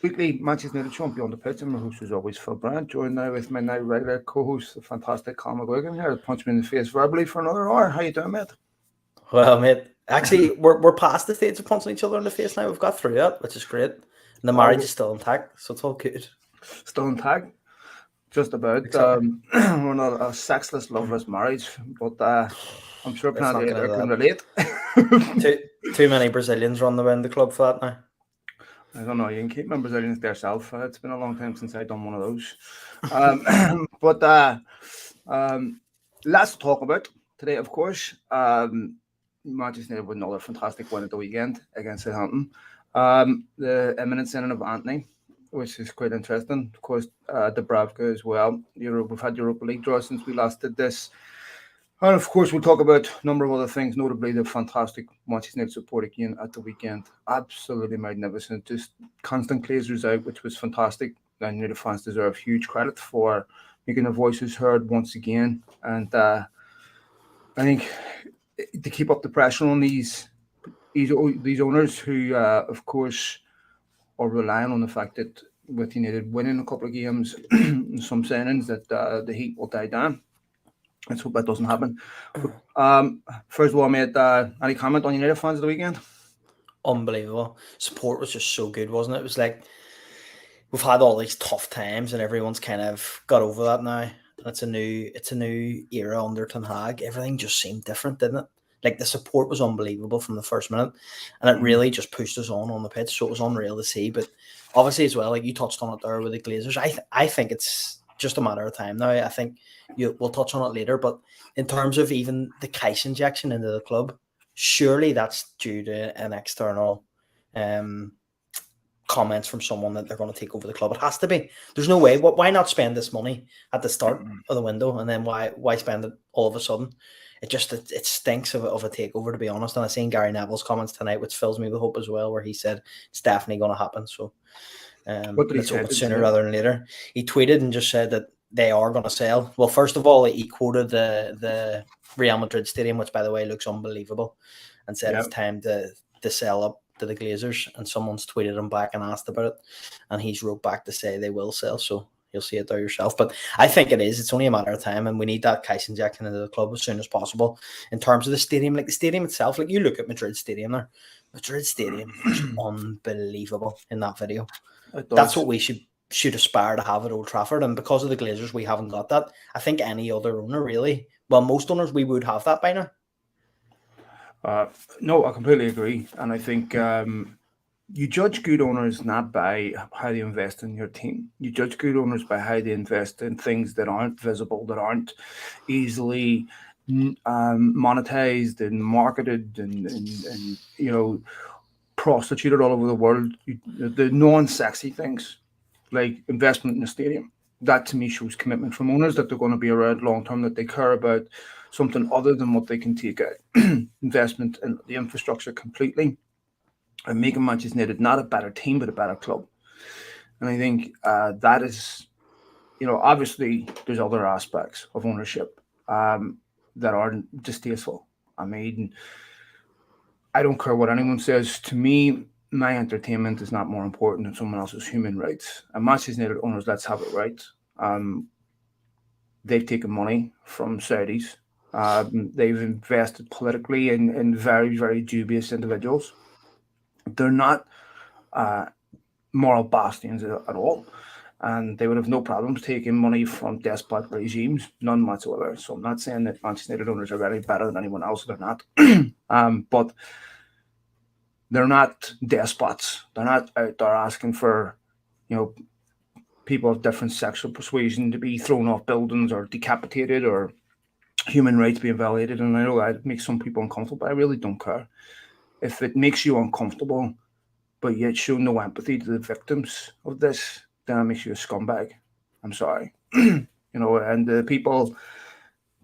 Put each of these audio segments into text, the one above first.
Weekly Manchester United show beyond the pitch. I'm your host as always, Phil Brandt, joined now with my now regular co-host, the fantastic Colm here to punch me in the face verbally for another hour. How you doing, mate? Well, mate, actually, we're past the stage of punching each other in the face now. We've got through it, which is great. And the marriage Oh, is still intact, so it's all good. still intact, just about. Except We're not a sexless, loveless marriage, but I'm sure let's plenty not out get there into can that. relate. Too many Brazilians run around the club for that now. I don't know. You can keep members out to yourself. It's been a long time since I've done one of those. But lots to talk about today, of course. Manchester United with another fantastic win at the weekend against Southampton. The imminent signing of Antony, which is quite interesting. Of course, Dubravka as well. We've had Europa League draws since we last did this. And of course, we'll talk about a number of other things, notably the fantastic Manchester United support again at the weekend. Absolutely magnificent. Just constant Glazers out, which was fantastic. And United fans deserve huge credit for making their voices heard once again. And I think to keep up the pressure on these owners who, of course, are relying on the fact that with United winning a couple of games, some signings that the heat will die down. Let's hope that doesn't happen. But first of all, mate, any comment on United fans of the weekend? Unbelievable. Support was just so good, wasn't it? It was like we've had all these tough times, and everyone's kind of got over that now. It's a new era under Ten Hag. Everything just seemed different, didn't it? Like the support was unbelievable from the first minute, and it really just pushed us on the pitch. So it was unreal to see. But obviously as well, like you touched on it there with the Glazers, I think it's just a matter of time now. I think we'll touch on it later. But in terms of even the cash injection into the club, surely that's due to an external comments from someone that they're going to take over the club. It has to be. There's no way. Why not spend this money at the start of the window, and then why spend it all of a sudden? It stinks of a takeover, to be honest. And I seen Gary Neville's comments tonight, which fills me with hope as well, where he said it's definitely going to happen. So What did he let's say? hope it's sooner rather than later. He tweeted and just said that they are going to sell. Well, first of all, he quoted the Real Madrid stadium, which by the way looks unbelievable, and said it's time to sell up to the Glazers. And someone's tweeted him back and asked about it, and he's wrote back to say they will sell. So you'll see it there yourself. But I think it is. It's only a matter of time, and we need that cash injection into the club as soon as possible. In terms of the stadium, like the stadium itself, like you look at Madrid Stadium there. Madrid Stadium is unbelievable in that video. That's what we should aspire to have at Old Trafford. And because of the Glazers, we haven't got that. I think any other owner really, well, most owners, we would have that by now. No, I completely agree. And I think you judge good owners not by how they invest in your team. You judge good owners by how they invest in things that aren't visible, that aren't easily monetized and marketed and prostituted all over the world. The non-sexy things like investment in a stadium. That to me shows commitment from owners that they're going to be around long term, that they care about something other than what they can take out. Investment in the infrastructure completely and making Manchester United not a better team, but a better club. And I think that is, obviously there's other aspects of ownership that aren't distasteful. I mean, I don't care what anyone says. To me, my entertainment is not more important than someone else's human rights. And Manchester United owners, let's have it right. They've taken money from Saudis. They've invested politically in very, very dubious individuals. They're not moral bastions at all. And they would have no problems taking money from despot regimes, none whatsoever. So I'm not saying that Manchester United owners are any better than anyone else. They're not. But they're not despots. They're not out there asking for, people of different sexual persuasion to be thrown off buildings or decapitated or human rights being violated. And I know that makes some people uncomfortable, but I really don't care. If it makes you uncomfortable, but yet show no empathy to the victims of this, then it makes you a scumbag. I'm sorry. And the people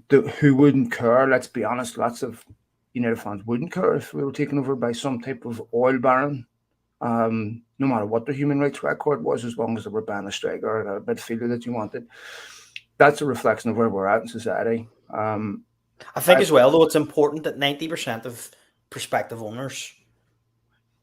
who wouldn't care, let's be honest, lots of United fans wouldn't care if we were taken over by some type of oil baron, no matter what their human rights record was, as long as they were banned a striker or a midfielder that you wanted. That's a reflection of where we're at in society. I think as well, though, it's important that 90% of prospective owners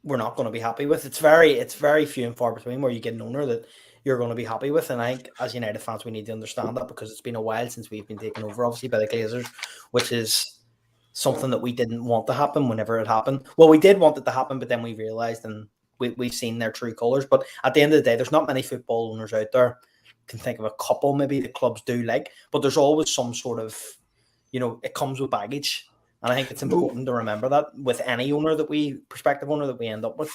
we're not going to be happy with. It's very few and far between where you get an owner that you're going to be happy with. And I think as United fans, we need to understand that, because it's been a while since we've been taken over, obviously, by the Glazers, which is something that we didn't want to happen whenever it happened. Well, we did want it to happen, but then we realised, and we've seen their true colours. But at the end of the day, there's not many football owners out there. Can think of a couple maybe the clubs do like, but there's always some sort of, it comes with baggage. And I think it's important to remember that with any prospective owner that we end up with.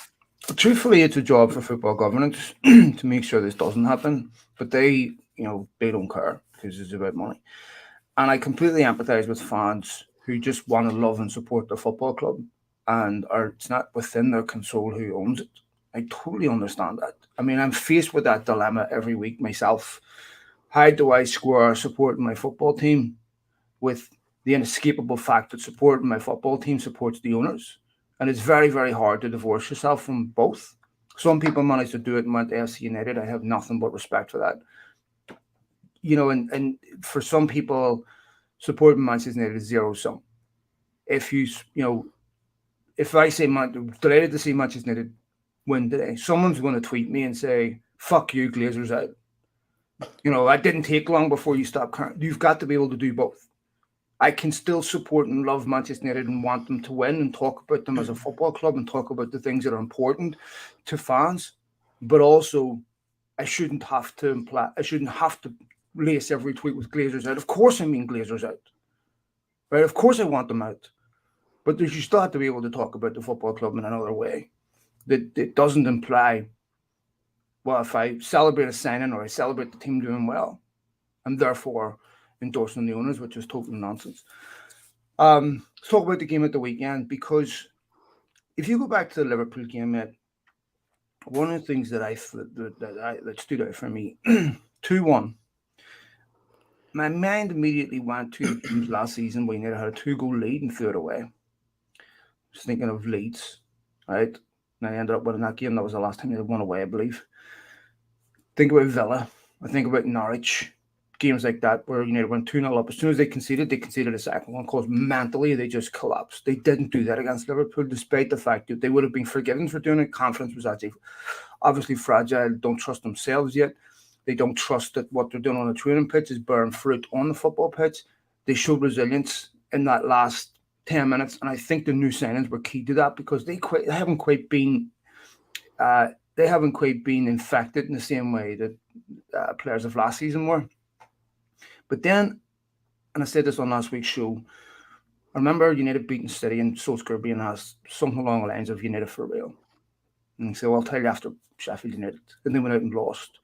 Truthfully, it's a job for football governance to make sure this doesn't happen. But they don't care, because it's about money. And I completely empathise with fans who just want to love and support their football club, and it's not within their control who owns it. I totally understand that. I mean, I'm faced with that dilemma every week myself. How do I square supporting my football team with the inescapable fact that supporting my football team supports the owners? And it's very, very hard to divorce yourself from both. Some people manage to do it and went to FC United. I have nothing but respect for that. And for some people, supporting Manchester United is zero sum. If if I say delighted to see Manchester United win today, someone's going to tweet me and say, "Fuck you, Glazers out." That didn't take long before you stopped. You've got to be able to do both. I can still support and love Manchester United and want them to win and talk about them as a football club and talk about the things that are important to fans, but also I shouldn't have to lace every tweet with Glazers out. Of course I mean Glazers out. Right? Of course I want them out. But you still have to be able to talk about the football club in another way. That it doesn't imply, well, if I celebrate a signing or I celebrate the team doing well, I'm therefore endorsing the owners, which is total nonsense. Let's talk about the game at the weekend, because if you go back to the Liverpool game, mate, one of the things that stood out for me, 2-1. My mind immediately went to last season when United had a 2-goal lead and threw it away. Just thinking of Leeds, right? And I ended up winning that game. That was the last time they won away, I believe. Think about Villa. I think about Norwich. Games like that where United went 2-0 up. As soon as they conceded a second one, because mentally they just collapsed. They didn't do that against Liverpool, despite the fact that they would have been forgiven for doing it. Confidence was actually obviously fragile. Don't trust themselves yet. They don't trust that what they're doing on the training pitch is bearing fruit on the football pitch. They showed resilience in that last 10 minutes, and I think the new signings were key to that, because they haven't quite been infected in the same way that players of last season were. But then, and I said this on last week's show, I remember United beating City and Solskjaer being asked something along the lines of United for real. And he said, well, I'll tell you after Sheffield United. And they went out and lost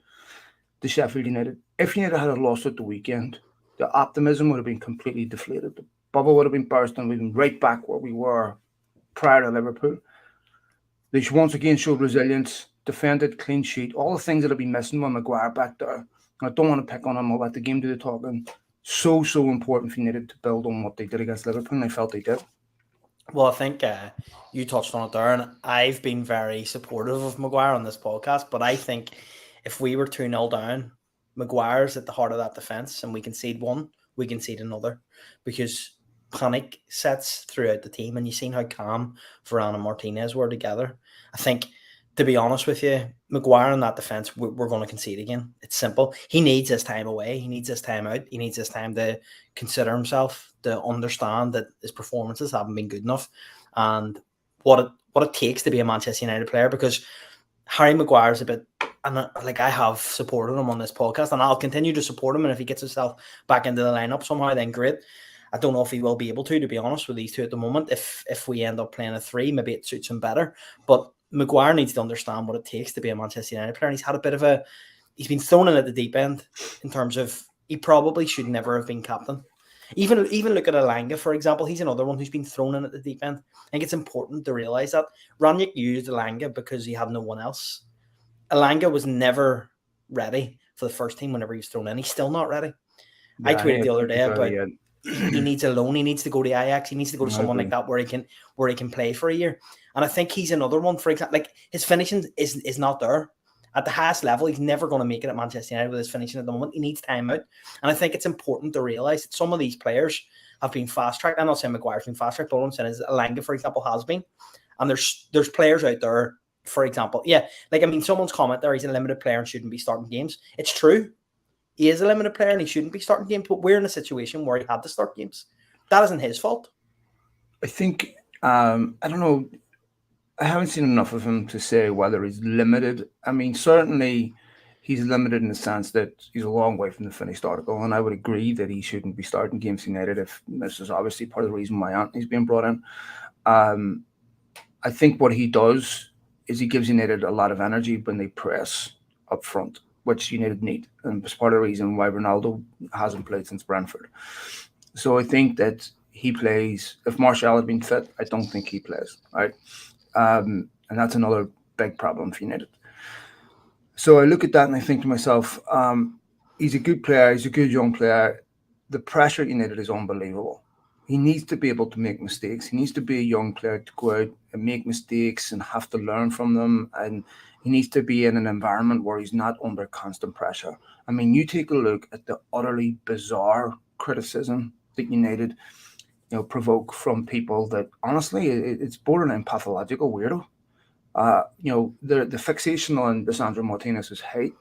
to Sheffield United. If United had lost at the weekend, the optimism would have been completely deflated. The bubble would have been burst and we'd been right back where we were prior to Liverpool. They once again showed resilience, defended, clean sheet, all the things that have been missing with Maguire back there. I don't want to pick on them. I'll let the game do the talking. So important for United to build on what they did against Liverpool, and I felt they did. Well, I think you touched on it there, and I've been very supportive of Maguire on this podcast, but I think if we were 2-0 down, Maguire's at the heart of that defence, and we concede one, we concede another, because panic sets throughout the team, and you've seen how calm Varane and Martinez were together. I think, to be honest with you, Maguire in that defence, we're going to concede again. It's simple. He needs his time away. He needs his time out. He needs his time to consider himself, to understand that his performances haven't been good enough, and what it takes to be a Manchester United player. Because Harry Maguire's a bit, and I have supported him on this podcast, and I'll continue to support him. And if he gets himself back into the lineup somehow, then great. I don't know if he will be able to be honest, with these two at the moment. If we end up playing a 3, maybe it suits him better. But Maguire needs to understand what it takes to be a Manchester United player. And he's had a bit of he's been thrown in at the deep end in terms of he probably should never have been captain. Even look at Elanga, for example. He's another one who's been thrown in at the deep end. I think it's important to realise that. Ranić used Elanga because he had no one else. Elanga was never ready for the first team whenever he was thrown in. He's still not ready. Yeah, I tweeted the other day about he needs a loan. He needs to go to Ajax. He needs to go to someone like that where he can play for a year. And I think he's another one, for example, like his finishing is not there. At the highest level, he's never going to make it at Manchester United with his finishing at the moment. He needs time out. And I think it's important to realise that some of these players have been fast-tracked. I'm not saying Maguire's been fast-tracked, but what I'm saying is Elanga, for example, has been. And there's players out there, for example, someone's comment there, he's a limited player and shouldn't be starting games. It's true. He is a limited player and he shouldn't be starting games, but we're in a situation where he had to start games. That isn't his fault. I think, I don't know, I haven't seen enough of him to say whether he's limited. I mean, certainly he's limited in the sense that he's a long way from the finished article, and I would agree that he shouldn't be starting games United. If this is obviously part of the reason why Antony's being brought in. I think what he does is he gives United a lot of energy when they press up front, which United need, and it's part of the reason why Ronaldo hasn't played since Brentford. So I think that he plays. If Martial had been fit, I don't think he plays, right? And that's another big problem for United. So I look at that and I think to myself, he's a good player. He's a good young player. The pressure United is unbelievable. He needs to be able to make mistakes. He needs to be a young player to go out and make mistakes and have to learn from them. And he needs to be in an environment where he's not under constant pressure. I mean, you take a look at the utterly bizarre criticism that United, provoke from people that honestly, it's borderline pathological weirdo. The fixation on Lisandro Martinez's height.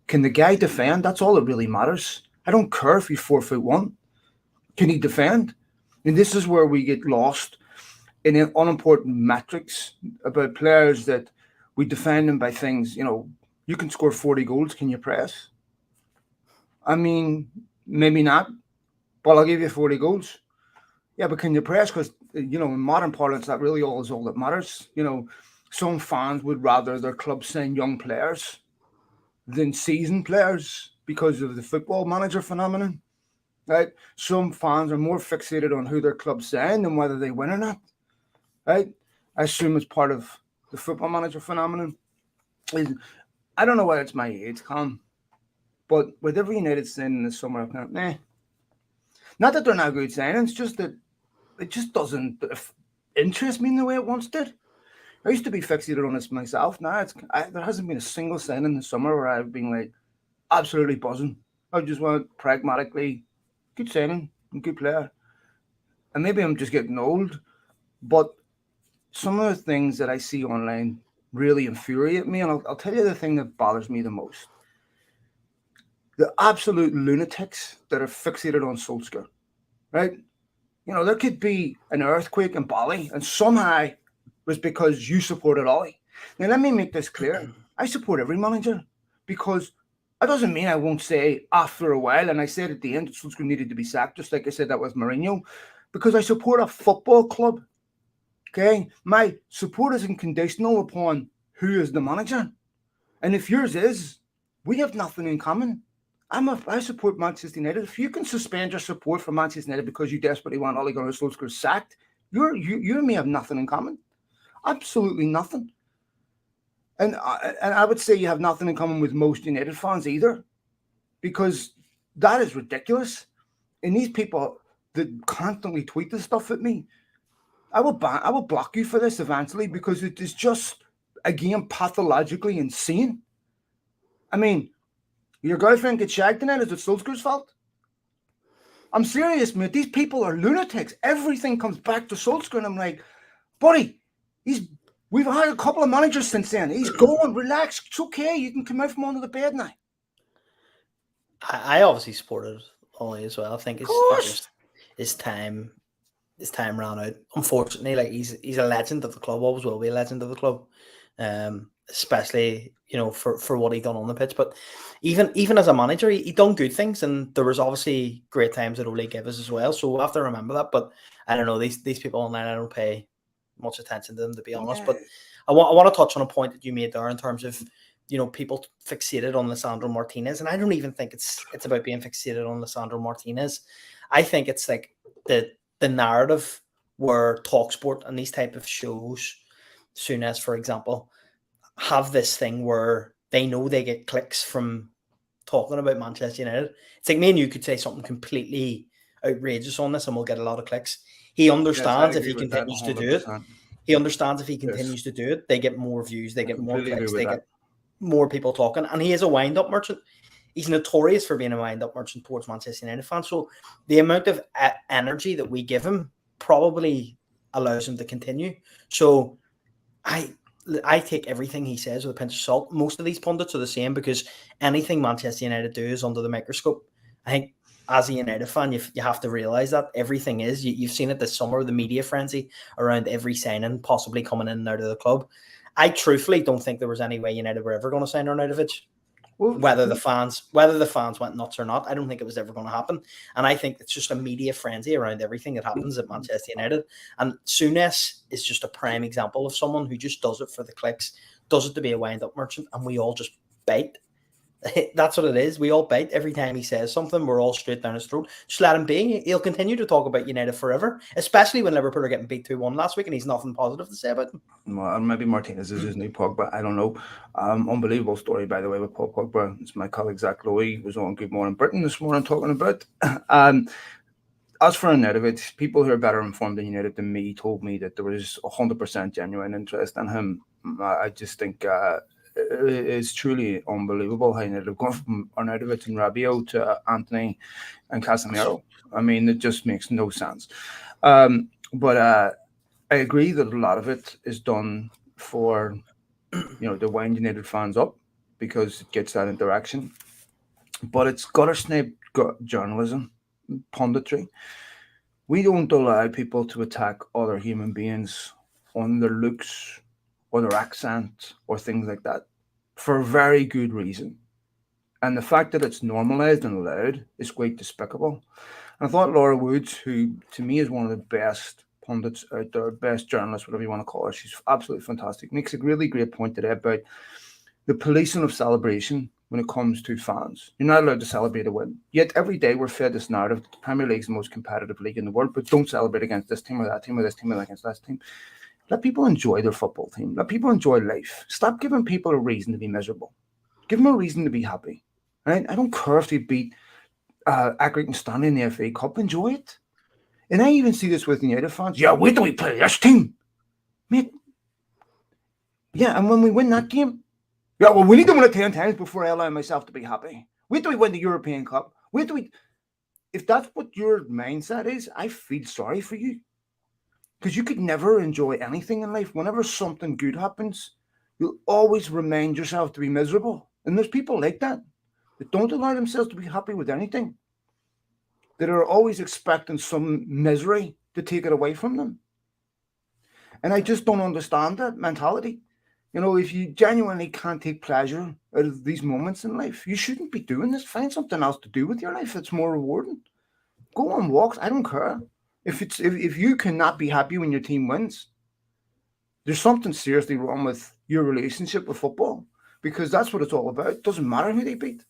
Can the guy defend? That's all that really matters. I don't care if he's 4'1". Can he defend? And this is where we get lost in unimportant metrics about players that we defend them by things. You can score 40 goals. Can you press? I mean, maybe not, but I'll give you 40 goals. Yeah, but can you press? Because, in modern parlance, that really all that matters. Some fans would rather their club sign young players than seasoned players because of the football manager phenomenon. Right? Some fans are more fixated on who their club sign than whether they win or not. Right? I assume it's part of the football manager phenomenon. I don't know whether it's my age, Colm, but with every United signing this summer, I've kind of, not that they're not good signings, just that it just doesn't interest me in the way it once did. I used to be fixated on this myself. Now there hasn't been a single signing this summer where I've been like absolutely buzzing. I just want pragmatically good signing and good player. And maybe I'm just getting old, but some of the things that I see online really infuriate me. And I'll tell you the thing that bothers me the most. The absolute lunatics that are fixated on Solskjaer, right? There could be an earthquake in Bali, and somehow it was because you supported Ollie. Now, let me make this clear. I support every manager because that doesn't mean I won't say after a while, and I said at the end that Solskjaer needed to be sacked, just like I said that with Mourinho, because I support a football club. Okay? My support isn't conditional upon who is the manager. And if yours is, we have nothing in common. I support Manchester United. If you can suspend your support for Manchester United because you desperately want Ole Gunnar Solskjaer sacked, you and me have nothing in common. Absolutely nothing. And I would say you have nothing in common with most United fans either, because that is ridiculous. And these people that constantly tweet this stuff at me, I will block you for this eventually, because it is just, again, pathologically insane. I mean, your girlfriend gets shagged tonight, is it Solskjaer's fault? I'm serious, mate. These people are lunatics. Everything comes back to Solskjaer, and I'm like, buddy, we've had a couple of managers since then. He's going, relax. It's okay. You can come out from under the bed now. I obviously supported Ollie as well. I think his time ran out. Unfortunately, he's a legend of the club. Always will be a legend of the club. Especially for what he done on the pitch, but even as a manager, he done good things, and there was obviously great times that Ole gave us as well. So we'll have to remember that. But I don't know, these people online, I don't pay much attention to them, to be honest. But I want to touch on a point that you made there in terms of people fixated on Lisandro Martinez, and I don't even think it's about being fixated on Lisandro Martinez. I think it's like the narrative where TalkSport and these type of shows, Souness, for example, have this thing where they know they get clicks from talking about Manchester United. It's like me and you could say something completely outrageous on this and we'll get a lot of clicks. He understands if he continues to do it. He understands if he continues to do it, they get more views, they get more clicks, they get more people talking. And he is a wind-up merchant. He's notorious for being a wind-up merchant towards Manchester United fans. So the amount of energy that we give him probably allows him to continue. So I take everything he says with a pinch of salt. Most of these pundits are the same because anything Manchester United do is under the microscope. I think as a United fan, you have to realise that everything is. You've seen it this summer, the media frenzy around every signing possibly coming in and out of the club. I truthfully don't think there was any way United were ever going to sign Arnautovic. Well, Whether the fans went nuts or not, I don't think it was ever going to happen. And I think it's just a media frenzy around everything that happens at Manchester United. And Souness is just a prime example of someone who just does it for the clicks, does it to be a wind-up merchant, and we all just bite. That's what it is. We all bite every time he says something. We're all straight down his throat. Just let him be. He'll continue to talk about United forever, especially when Liverpool are getting beat 2-1 last week and he's nothing positive to say about them. Well, maybe Martinez is his new Pogba. I don't know. Unbelievable story, by the way, with Paul Pogba. It's my colleague Zach Lowy was on Good Morning Britain this morning talking about. As for Arnautovic, people who are better informed in United than me told me that there was 100% genuine interest in him. I just think it's truly unbelievable how United have gone from Arnautovic and Rabiot to Antony and Casemiro. I mean, it just makes no sense. But I agree that a lot of it is done for, to wind United fans up because it gets that interaction. But it's gutter snipe journalism, punditry. We don't allow people to attack other human beings on their looks or their accent or things like that for a very good reason. And the fact that it's normalized and allowed is quite despicable. And I thought Laura Woods, who to me is one of the best pundits out there, best journalists, whatever you want to call her, she's absolutely fantastic, makes a really great point today about the policing of celebration when it comes to fans. You're not allowed to celebrate a win. Yet every day we're fed this narrative that the Premier League is the most competitive league in the world, but don't celebrate against this team or that team or this team or against that team. Let people enjoy their football team. Let people enjoy life. Stop giving people a reason to be miserable. Give them a reason to be happy. Right? I don't care if they beat Accrington Stanley in the FA Cup. Enjoy it. And I even see this with United fans. Yeah, wait till we play this team. Mate. Yeah, and when we win that game, yeah, well, we need to win it 10 times before I allow myself to be happy. Wait till we win the European Cup. Wait till we... If that's what your mindset is, I feel sorry for you. Because you could never enjoy anything in life. Whenever something good happens, you'll always remind yourself to be miserable. And there's people like that don't allow themselves to be happy with anything. That are always expecting some misery to take it away from them. And I just don't understand that mentality. If you genuinely can't take pleasure out of these moments in life, you shouldn't be doing this. Find something else to do with your life that's more rewarding. Go on walks. I don't care. If you cannot be happy when your team wins, there's something seriously wrong with your relationship with football, because that's what it's all about. It doesn't matter who they beat.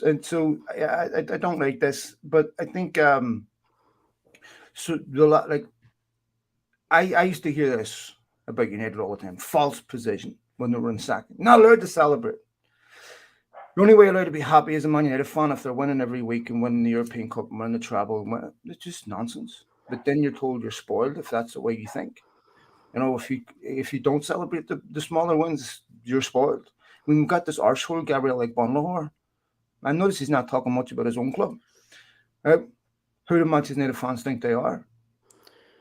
And so I don't like this, but I think I used to hear this about United all the time. False position when they were in second. Not allowed to celebrate. The only way allowed to be happy as a Man United fan if they're winning every week and winning the European Cup and winning the treble. It's just nonsense. But then you're told you're spoiled if that's the way you think. If you don't celebrate the smaller wins, you're spoiled. We've got this arsehole, Gabriel Bonlahor. I notice he's not talking much about his own club. Who do Manchester United fans think they are?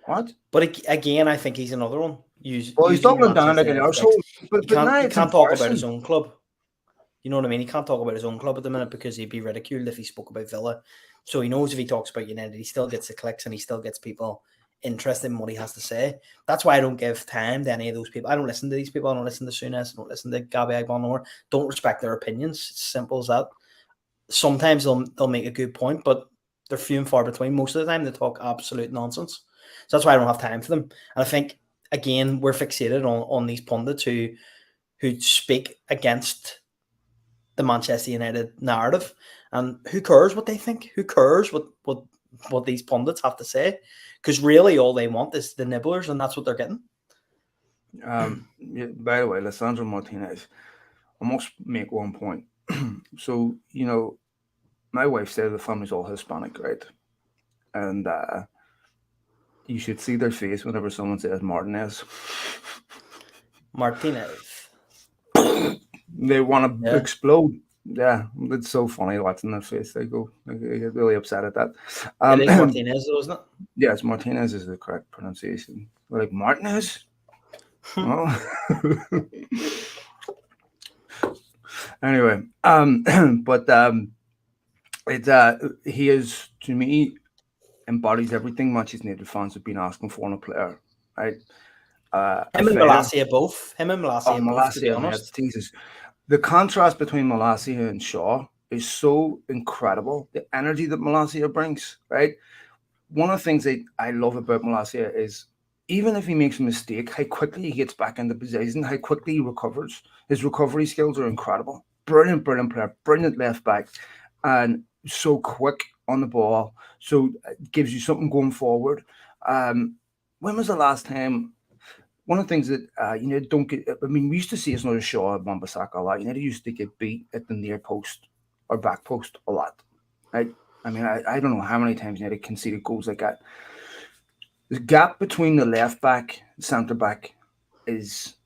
What? But again, I think he's another one. He's doubling down like an arsehole. But he can't talk about his own club. You know what I mean? He can't talk about his own club at the minute because he'd be ridiculed if he spoke about Villa. So he knows if he talks about United, he still gets the clicks and he still gets people interested in what he has to say. That's why I don't give time to any of those people. I don't listen to these people. I don't listen to Souness. I don't listen to Gabby Agbonlahor. Don't respect their opinions. It's simple as that. Sometimes they'll make a good point, but they're few and far between. Most of the time, they talk absolute nonsense. So that's why I don't have time for them. And I think, again, we're fixated on these pundits who speak against the Manchester United narrative. And who cares what they think? Who cares what these pundits have to say? Because really all they want is the nibblers, and that's what they're getting. By the way, Lisandro Martinez, I must make one point. So, my wife said the family's all Hispanic, right? And you should see their face whenever someone says Martinez. Martinez. They want to explode. Yeah, it's so funny watching their face. They get really upset at that. It is Um, Martinez, though, isn't yes, Martinez is the correct pronunciation. Like Martinez. it? Oh. Anyway, but it he is, to me, embodies everything Manchester United fans have been asking for in a player. Right, a Him and fighter. Malacia both. Him and Oh, Malacia both, to be Malacia, man, honest. Jesus. The contrast between Malacia and Shaw is so incredible. The energy that Malacia brings, right? One of the things that I love about Malacia is even if he makes a mistake, how quickly he gets back into position, how quickly he recovers. His recovery skills are incredible. Brilliant, brilliant player, brilliant left back, and so quick on the ball. So it gives you something going forward. When was the last time? One of the things that don't get. I mean, we used to see another Shaw at Mombasaka a lot. Used to get beat at the near post or back post a lot. Right? I mean, I don't know how many times United conceded goals like that. The gap between the left back and centre back is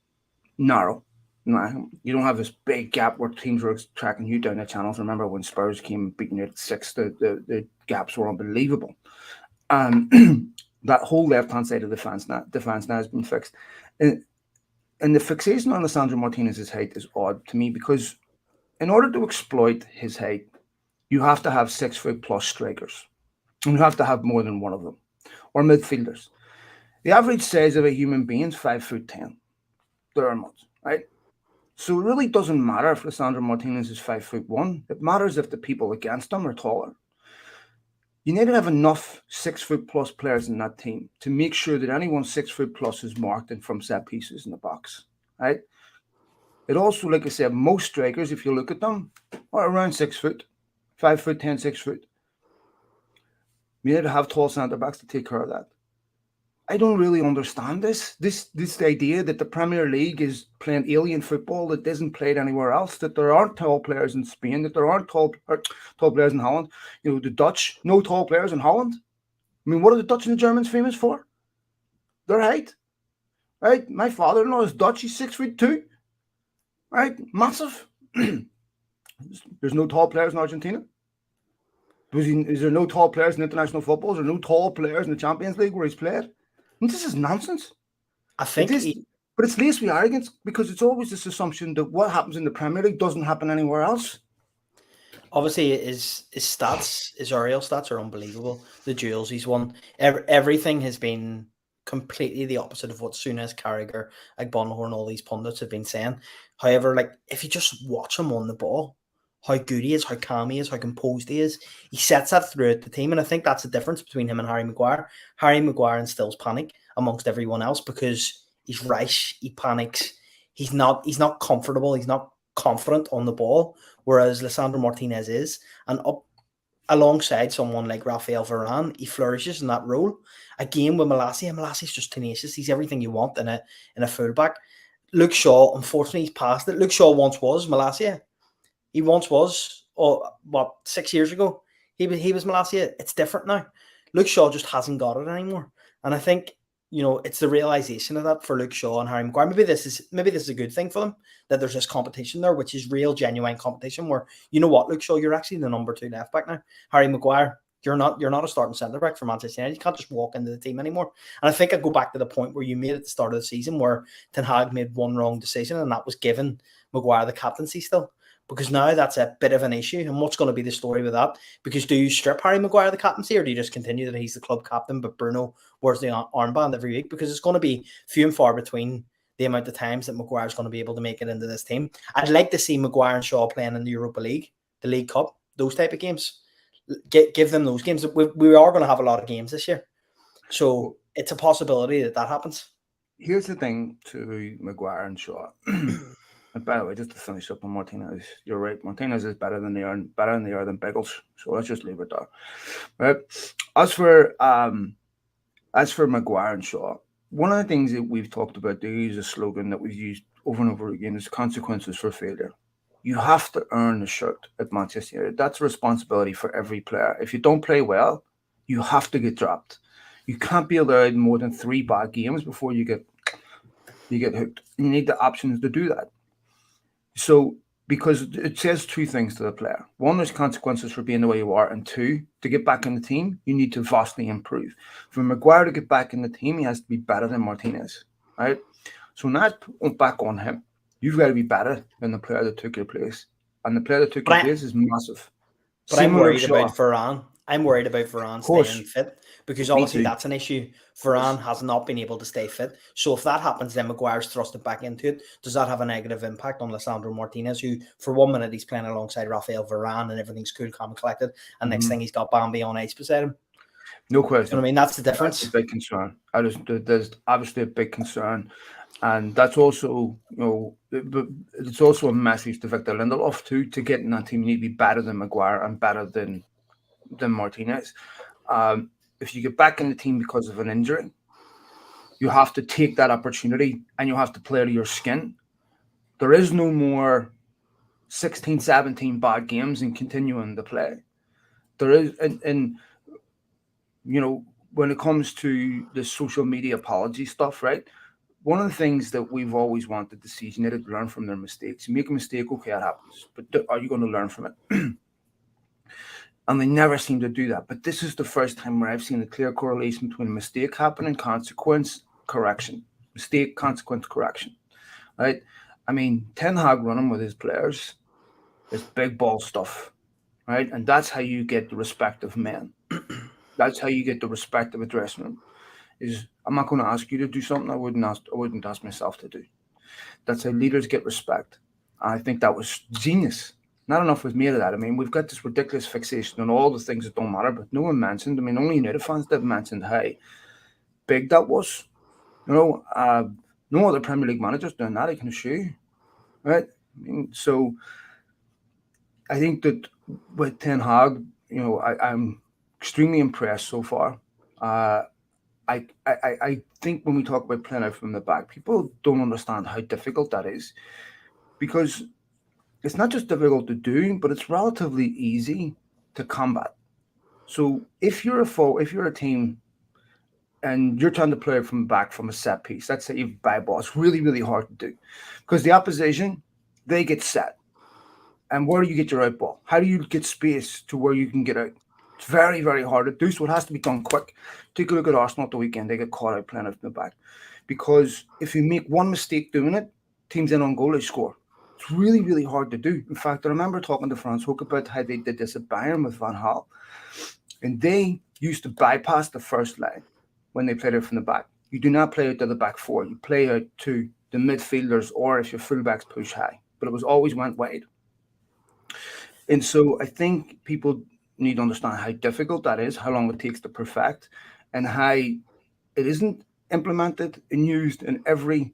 narrow. You don't have this big gap where teams were tracking you down the channels. Remember when Spurs came beating you at six, the gaps were unbelievable. That whole left hand side of the defense now has been fixed. And, and the fixation on Alessandro Martinez's height is odd to me because in order to exploit his height, you have to have 6 foot plus strikers. And you have to have more than one of them. Or midfielders. The average size of a human being is 5'10". Dermot, right? So it really doesn't matter if Alessandro Martinez is 5'1". It matters if the people against him are taller. You need to have enough 6 foot plus players in that team to make sure that anyone 6 foot plus is marked and from set pieces in the box. Right? It also, like I said, most strikers, if you look at them, are around 6 foot, 5'10", 6 foot. You need to have tall centre backs to take care of that. I don't really understand this idea that the Premier League is playing alien football that isn't played anywhere else. That there aren't tall players in Spain. That there aren't tall players in Holland. The Dutch, no tall players in Holland. I mean, what are the Dutch and the Germans famous for? Their height, right? My father-in-law is Dutch. He's 6'2", right? Massive. There's no tall players in Argentina. Is there no tall players in international football? Is there no tall players in the Champions League where he's played? And this is nonsense. I It think is, but it's laced with arrogance because it's always this assumption that what happens in the Premier League doesn't happen anywhere else. obviously his stats, his aerial stats are unbelievable. The duels he's won, everything has been completely the opposite of what Souness, Carragher, Bonhor, and all these pundits have been saying. However, like if you just watch him on the ball, how good he is, how calm he is, how composed he is, he sets that throughout the team, and I think that's the difference between him and Harry Maguire. Harry Maguire instills panic amongst everyone else because he's rash, he panics, he's not comfortable, he's not confident on the ball, whereas Lisandro Martinez is, and up alongside someone like Rafael Varane, he flourishes in that role. Again, with Malacia's just tenacious. He's everything you want in a fullback. Luke Shaw, unfortunately, he's past it. Luke Shaw once was Malacia. He once was, 6 years ago, he was Malacia. It's different now. Luke Shaw just hasn't got it anymore, and I think it's the realization of that for Luke Shaw and Harry Maguire. Maybe this is a good thing for them that there's this competition there, which is real, genuine competition. Where Luke Shaw, you're actually the number 2 left back now. Harry Maguire, you're not a starting centre back for Manchester United. You can't just walk into the team anymore. And I think I go back to the point where you made at the start of the season, where Ten Hag made one wrong decision, and that was giving Maguire the captaincy still. Because now that's a bit of an issue. And what's going to be the story with that? Because do you strip Harry Maguire the captaincy, or do you just continue that he's the club captain, but Bruno wears the armband every week? Because it's going to be few and far between the amount of times that Maguire's going to be able to make it into this team. I'd like to see Maguire and Shaw playing in the Europa League, the League Cup, those type of games. Give them those games. We are going to have a lot of games this year. So it's a possibility that happens. Here's the thing to Maguire and Shaw. And by the way, just to finish up on Martinez, you're right. Martinez is better than Biggles. So let's just leave it there. Right. As for Maguire and Shaw, one of the things that we've talked about, they use a slogan that we've used over and over again, is consequences for failure. You have to earn the shirt at Manchester United. That's a responsibility for every player. If you don't play well, you have to get dropped. You can't be allowed more than 3 bad games before you get hooked. You need the options to do that. So because it says two things to the player. One, there's consequences for being the way you are, and two, to get back in the team, you need to vastly improve. For Maguire to get back in the team, he has to be better than Martinez, right? So now back on him. You've got to be better than the player that took your place, and the player that took your place is massive. But I'm Same with Luke worried Shaw. about Varane. I'm worried about Varane Of course. staying fit, because Me obviously too. that's an issue. Varane has not been able to stay fit. So if that happens, then Maguire's thrusted back into it. Does that have a negative impact on Lisandro Martinez, who for 1 minute he's playing alongside Rafael Varane and everything's cool, calm, and collected, and next thing he's got Bambi on ice beside him? No You know question. what I mean? That's the difference. That's a big concern. There's obviously a big concern, and that's also, it's also a message to Victor Lindelof too. To get in that team, you need to be better than Maguire and better than Martinez. If you get back in the team because of an injury, you have to take that opportunity and you have to play to your skin. There is no more 16, 17 bad games and continuing to play. There is, and when it comes to the social media apology stuff, right? One of the things that we've always wanted to see is you need to learn from their mistakes. You make a mistake, okay, it happens, but are you going to learn from it? And they never seem to do that. But this is the first time where I've seen a clear correlation between mistake happening, consequence, correction. Mistake, consequence, correction. Right? I mean, Ten Hag running with his players is big ball stuff. Right? And that's how you get the respect of men. That's how you get the respect of a dressing room. Is I'm not going to ask you to do something I wouldn't ask myself to do. That's how leaders get respect. And I think that was genius. Not enough was made of that. I mean, we've got this ridiculous fixation on all the things that don't matter, but no one mentioned. I mean, only United fans did mention how big that was. No other Premier League managers doing that, I can assure you. Right? I mean, so I think that with Ten Hag, I'm extremely impressed so far. I think when we talk about playing out from the back, people don't understand how difficult that is, because it's not just difficult to do, but it's relatively easy to combat. So if you're a team and you're trying to play from the back from a set piece, let's say you've by ball, it's really, really hard to do, because the opposition, they get set. And where do you get your out ball? How do you get space to where you can get out? It's very, very hard to do, so it has to be done quick. Take a look at Arsenal at the weekend. They get caught out playing out from the back. Because if you make one mistake doing it, teams in on goal, they score. It's really, really hard to do. In fact, I remember talking to Franz Hoek about how they did this at Bayern with Van Gaal. And they used to bypass the first line when they played out from the back. You do not play out to the back four. You play out to the midfielders, or if your fullbacks push high. But it was always went wide. And so I think people need to understand how difficult that is, how long it takes to perfect, and how it isn't implemented and used in every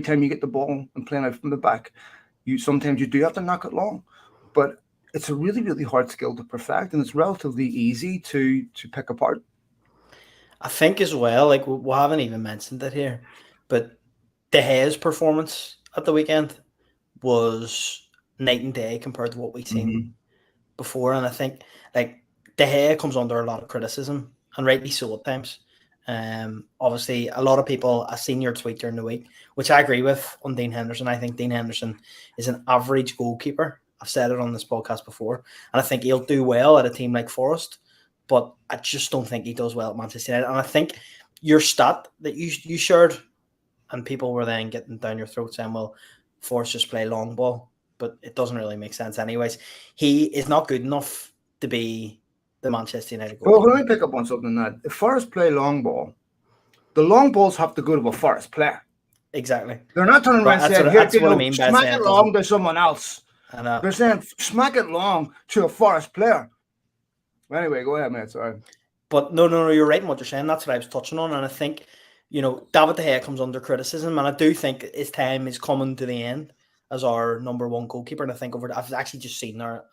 time you get the ball and playing out from the back. Sometimes you do have to knock it long, but it's a really, really hard skill to perfect, and it's relatively easy to pick apart. I think as well, like we haven't even mentioned it here, but De Gea's performance at the weekend was night and day compared to what we've seen before. And I think like De Gea comes under a lot of criticism, and rightly so at times. Obviously, a lot of people, I've seen your tweet during the week, which I agree with on Dean Henderson. I think Dean Henderson is an average goalkeeper. I've said it on this podcast before, and I think he'll do well at a team like Forest, but I just don't think he does well at Manchester United. And I think your stat that you shared, and people were then getting down your throat saying, well, Forest just play long ball, but it doesn't really make sense anyways. He is not good enough to be the Manchester United goalkeeper. Well, let me pick up on something that if Forest play long ball, the long balls have to go to a Forest player. Exactly. They're not turning around saying, that's what I mean by smack it long to someone else. They're saying, smack it long to a Forest player. Anyway, go ahead, mate. Sorry. But no, you're right in what you're saying. That's what I was touching on. And I think, David De Gea comes under criticism. And I do think his time is coming to the end as our number one goalkeeper. And I think I've actually just seen there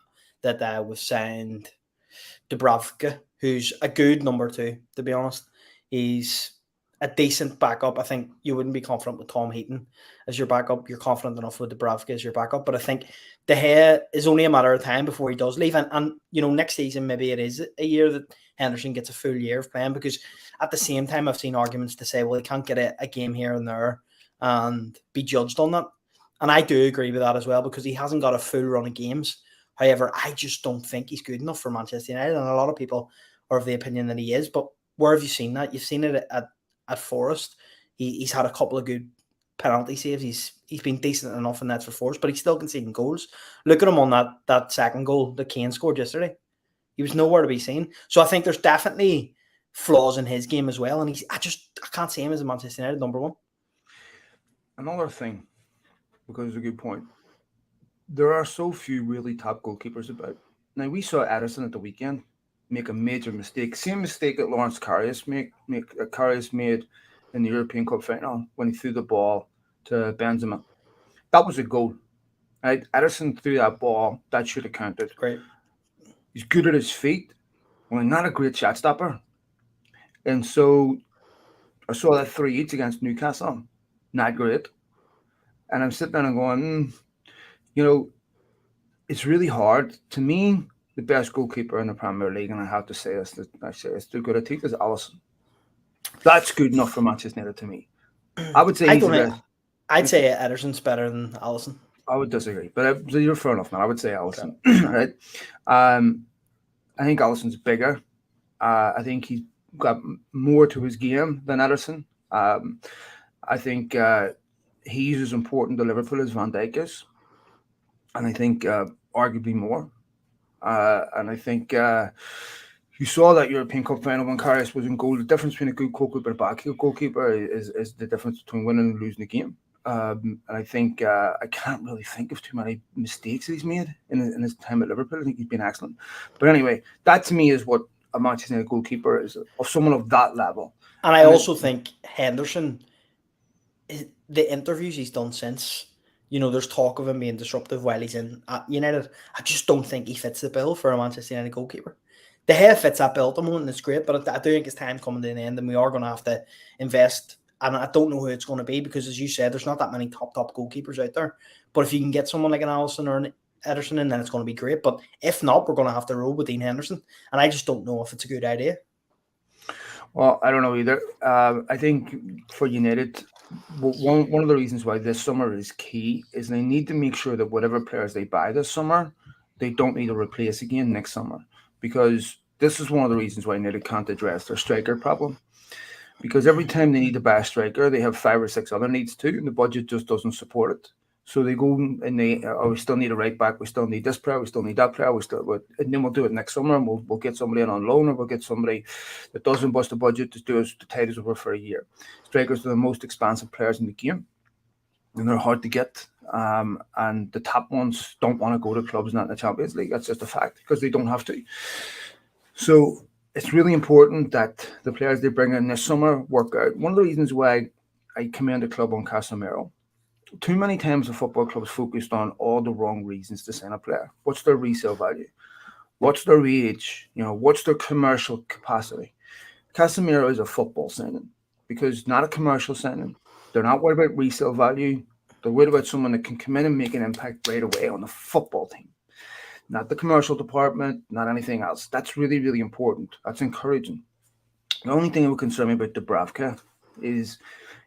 that we've signed Dubravka, who's a good number two, to be honest. He's a decent backup. I think you wouldn't be confident with Tom Heaton as your backup. You're confident enough with Dubravka as your backup. But I think De Gea is only a matter of time before he does leave. And next season, maybe it is a year that Henderson gets a full year of playing, because at the same time, I've seen arguments to say, well, he can't get a game here and there and be judged on that. And I do agree with that as well, because he hasn't got a full run of games. However, I just don't think he's good enough for Manchester United, and a lot of people are of the opinion that he is. But where have you seen that? You've seen it at Forest. He's had a couple of good penalty saves. He's been decent enough in nets for Forest, but he's still conceding goals. Look at him on that second goal that Kane scored yesterday. He was nowhere to be seen. So I think there's definitely flaws in his game as well, and I can't see him as a Manchester United number one. Another thing, because it's a good point, there are so few really top goalkeepers about. Now, we saw Edison at the weekend make a major mistake. Same mistake that Lawrence Karius made in the European Cup final when he threw the ball to Benzema. That was a goal. Right? Edison threw that ball. That should have counted. Great. He's good at his feet. Well, not a great shot stopper. And so I saw that 3-8 against Newcastle. Not great. And I'm sitting there and going, it's really hard. To me, the best goalkeeper in the Premier League, and I have to say this, through good at is Alisson. That's good enough for Manchester United to me. I would say I'd say Ederson's better than Alisson. I would disagree, but you're fair enough, man. I would say Alisson, right? I think Alisson's bigger. I think he's got more to his game than Ederson. I think he's as important to Liverpool as Van Dijk is, and I think arguably more. And I think you saw that European Cup final when Karius was in goal. The difference between a good goalkeeper and a bad goalkeeper is the difference between winning and losing the game. And I think I can't really think of too many mistakes that he's made in his time at Liverpool. I think he's been excellent. But anyway, that to me is what a Manchester United goalkeeper is, of someone of that level. And I also think Henderson, the interviews he's done since, there's talk of him being disruptive while he's in at United. I just don't think he fits the bill for a Manchester United goalkeeper. De Gea fits that bill at the moment, and it's great, but I do think it's time coming to an end, and we are going to have to invest. And I don't know who it's going to be, because, as you said, there's not that many top goalkeepers out there. But if you can get someone like an Alisson or an Ederson in, then it's going to be great. But if not, we're going to have to roll with Dean Henderson. And I just don't know if it's a good idea. Well, I don't know either. I think for United, one of the reasons why this summer is key is they need to make sure that whatever players they buy this summer, they don't need to replace again next summer. Because this is one of the reasons why United can't address their striker problem. Because every time they need to buy a striker, they have 5 or 6 other needs too, and the budget just doesn't support it. So they go and we still need a right back, we still need this player, we still need that player, and then we'll do it next summer, and we'll get somebody in on loan, or we'll get somebody that doesn't bust the budget to do us the titles over for a year. Strikers are the most expensive players in the game, and they're hard to get. And the top ones don't want to go to clubs not in the Champions League. That's just a fact, because they don't have to. So it's really important that the players they bring in this summer work out. One of the reasons why I commend the club on Casemiro, too many times the football clubs focused on all the wrong reasons to sign a player. What's their resale value? What's their age? What's their commercial capacity? Casemiro is a football signing, because not a commercial signing. They're not worried about resale value. They're worried about someone that can come in and make an impact right away on the football team. Not the commercial department, not anything else. That's really, really important. That's encouraging. The only thing that would concern me about Dubravka is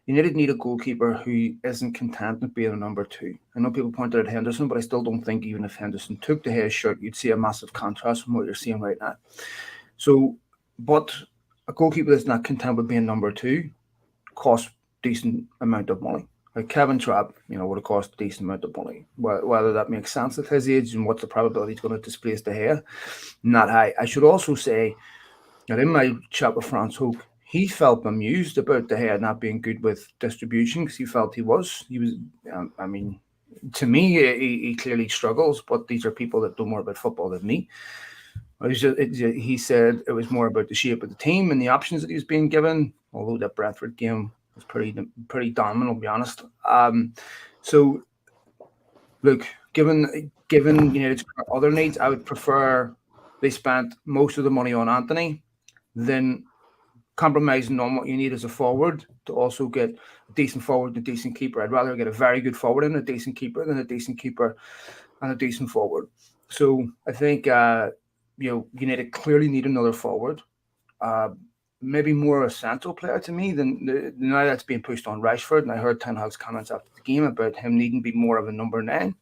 United need a goalkeeper who isn't content with being a number 2. I know people pointed at Henderson, but I still don't think even if Henderson took the hair shirt, you'd see a massive contrast from what you're seeing right now. So, but a goalkeeper that's not content with being number 2 costs decent amount of money. Like Kevin Trapp, would have cost a decent amount of money. Whether that makes sense at his age and what's the probability he's going to displace De Gea, not high. I should also say that in my chat with Franz Hoek, he felt amused about De Gea not being good with distribution, because he felt he was. To me, he clearly struggles, but these are people that know more about football than me. He said it was more about the shape of the team and the options that he was being given, although that Brentford game was pretty dominant, I'll be honest. So, look, given United's other needs, I would prefer they spent most of the money on Antony than compromising on what you need as a forward to also get a decent forward and a decent keeper. I'd rather get a very good forward and a decent keeper than a decent keeper and a decent forward. So I think United clearly need another forward. maybe more a central player to me than now that's being pushed on Rashford. And I heard Ten Hag's comments after the game about him needing to be more of a number 9.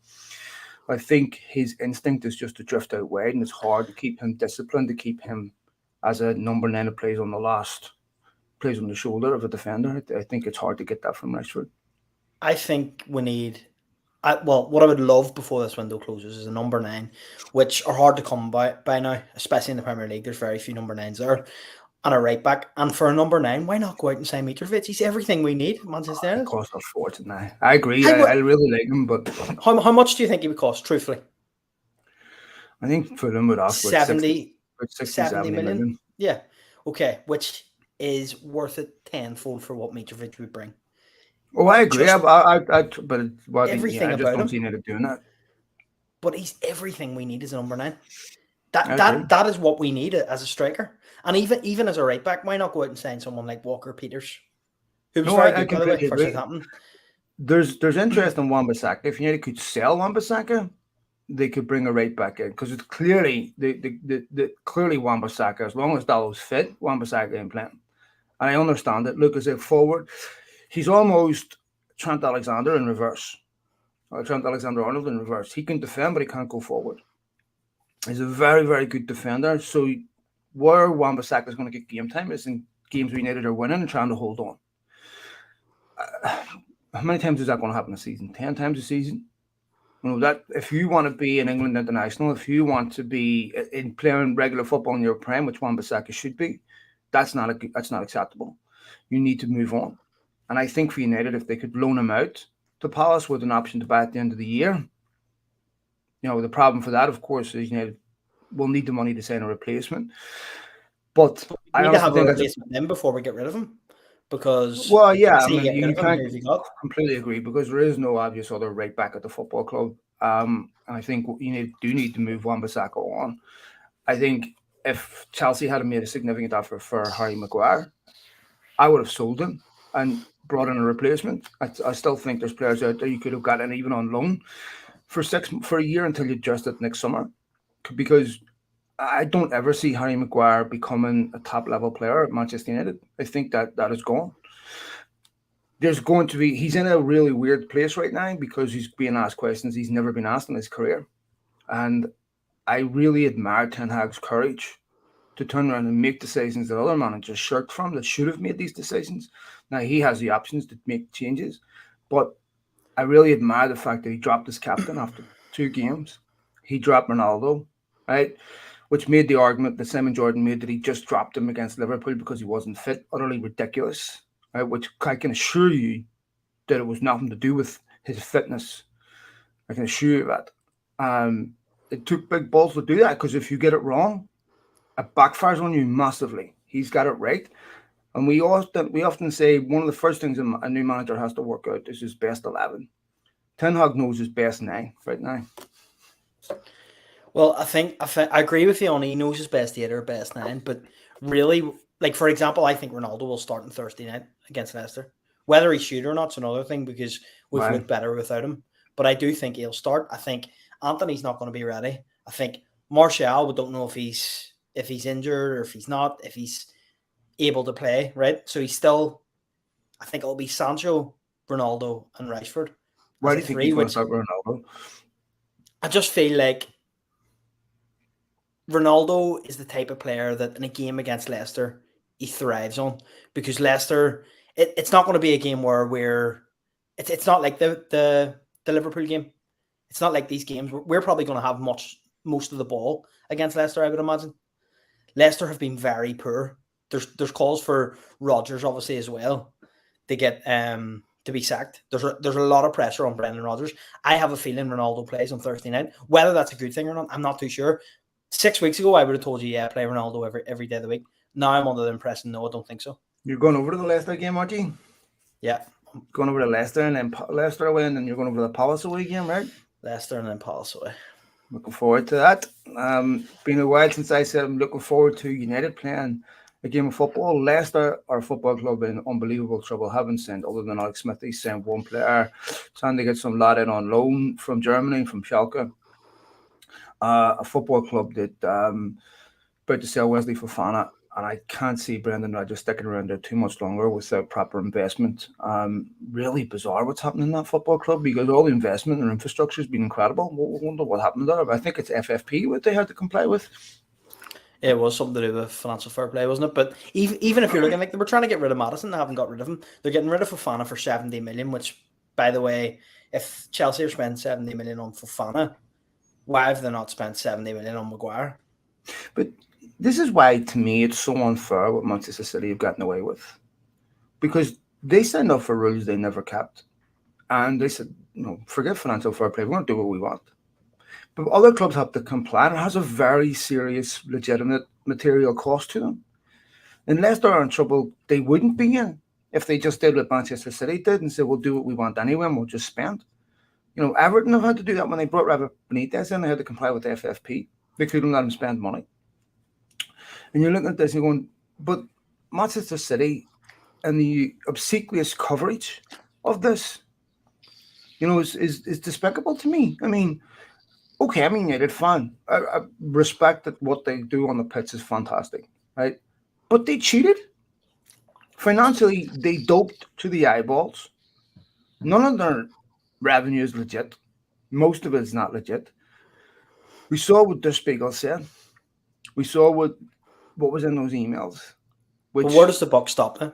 I think his instinct is just to drift out wide, and it's hard to keep him disciplined, to keep him as a number 9 that plays on the shoulder of a defender. I think it's hard to get that from Rashford. I think we need. What I would love before this window closes is a number 9, which are hard to come by now, especially in the Premier League. There's very few number 9s there. And a right back. And for a number 9, why not go out and sign Mitrovic? He's everything we need, Manchester United. It costs a fortune now. I agree. I really like him, but how much do you think he would cost, truthfully? I think Fulham would ask 70 million. Yeah. Okay. Which is worth it tenfold for what Mitrovic would bring. Oh, I agree. But everything I just about don't him. see United doing that. But he's everything we need as a number 9. That is what we need as a striker. And even as a right back, why not go out and sign someone like Walker Peters, who was very good, by the way, for Southampton? There's interest in Wan-Bissaka. If United could sell Wan-Bissaka, they could bring a right back in, because it's clearly clearly Wan-Bissaka, as long as Dallow's fit, Wan-Bissaka ain't playing. And I understand it. Look, as a forward, he's almost Trent Alexander in reverse, or Trent Alexander-Arnold in reverse. He can defend, but he can't go forward. He's a very, very good defender. So where Wan-Bissaka is going to get game time is in games we United are winning and trying to hold on. How many times is that going to happen a season? 10 times a season? You know, that if you want to be an England international, if you want to be in playing regular football in your prime, which Wan-Bissaka should be, that's not acceptable. You need to move on. And I think for United, if they could loan him out to Palace with an option to buy at the end of the year, you know, the problem for that, of course, is United will need the money to sign a replacement. But we need to have a replacement then before we get rid of him. Because you can't completely agree, because there is no obvious other right back at the football club. And I think you do need to move Wan-Bissaka on. I think if Chelsea had made a significant offer for Harry Maguire, I would have sold him and brought in a replacement. I still think there's players out there you could have gotten even on loan for a year until you adjust it next summer, because I don't ever see Harry Maguire becoming a top-level player at Manchester United. I think that is gone. He's in a really weird place right now, because he's being asked questions he's never been asked in his career. And I really admire Ten Hag's courage to turn around and make decisions that other managers shirked from, that should have made these decisions. Now, he has the options to make changes, but I really admire the fact that he dropped his captain after 2 games. He dropped Ronaldo, right? Which made the argument that Simon Jordan made that he just dropped him against Liverpool because he wasn't fit, utterly ridiculous, right? Which I can assure you that it was nothing to do with his fitness. I can assure you that. It took big balls to do that, because if you get it wrong, it backfires on you massively. He's got it right. And we often say one of the first things a new manager has to work out is his best 11. Ten Hag knows his best 9 right now. Well, I agree with you on he knows his best 8 or best 9, but really, like, for example, I think Ronaldo will start on Thursday night against Leicester. Whether he should or not's another thing, because we've looked better without him. But I do think he'll start. I think Antony's not going to be ready. I think Martial, we don't know if he's injured or if he's not, if he's able to play, right? So he's still, I think it'll be Sancho, Ronaldo, and Rashford. Why do you think he's going to start Ronaldo? I just feel like Ronaldo is the type of player that in a game against Leicester, he thrives on, because Leicester, it's not going to be a game where it's not like the Liverpool game. It's not like these games. We're probably going to have most of the ball against Leicester, I would imagine. Leicester have been very poor. There's calls for Rodgers, obviously, as well, to get to be sacked. There's a lot of pressure on Brendan Rodgers. I have a feeling Ronaldo plays on Thursday night. Whether that's a good thing or not, I'm not too sure. 6 weeks ago, I would have told you, yeah, play Ronaldo every day of the week. Now I'm under the impression, no, I don't think so. You're going over to the Leicester game, aren't you? Yeah. Going over to Leicester, and then Leicester away, and then you're going over to the Palace away game, right? Leicester and then Palace away. Looking forward to that. Been a while since I said I'm looking forward to United playing a game of football. Leicester, our football club, in unbelievable trouble. Haven't sent, other than Alex Smith, he sent one player, trying to get some lad in on loan from Germany, from Schalke. A football club that about to sell Wesley Fofana. and I can't see Brendan Rodgers sticking around there too much longer without proper investment. Really bizarre what's happening in that football club because all the investment and infrastructure has been incredible. I wonder what happened there. I think it's FFP what they had to comply with. It was something to do with financial fair play, wasn't it? But even if you're looking like they were trying to get rid of Madison, they haven't got rid of him. They're getting rid of Fofana for 70 million, which, by the way, if Chelsea are spending 70 million on Fofana, why have they not spent 70 million on Maguire? But this is why, to me, it's so unfair what Manchester City have gotten away with. Because they signed up for rules they never kept. And they said, forget financial fair play, we're going to do what we want. But other clubs have to comply. It has a very serious, legitimate material cost to them. Unless they're in trouble, they wouldn't be in if they just did what Manchester City did and said, we'll do what we want anyway and we'll just spend. Everton have had to do that when they brought Robert Benitez in. They had to comply with the FFP. They couldn't let him spend money. And you're looking at this and you're going, but Manchester City and the obsequious coverage of this, is despicable to me. I mean, okay, I'm a United fan. I respect that what they do on the pitch is fantastic, right? But they cheated. Financially, they doped to the eyeballs. None of their revenue is legit. Most of it is not legit. We saw what Der Spiegel said. We saw what was in those emails. But where does the buck stop then?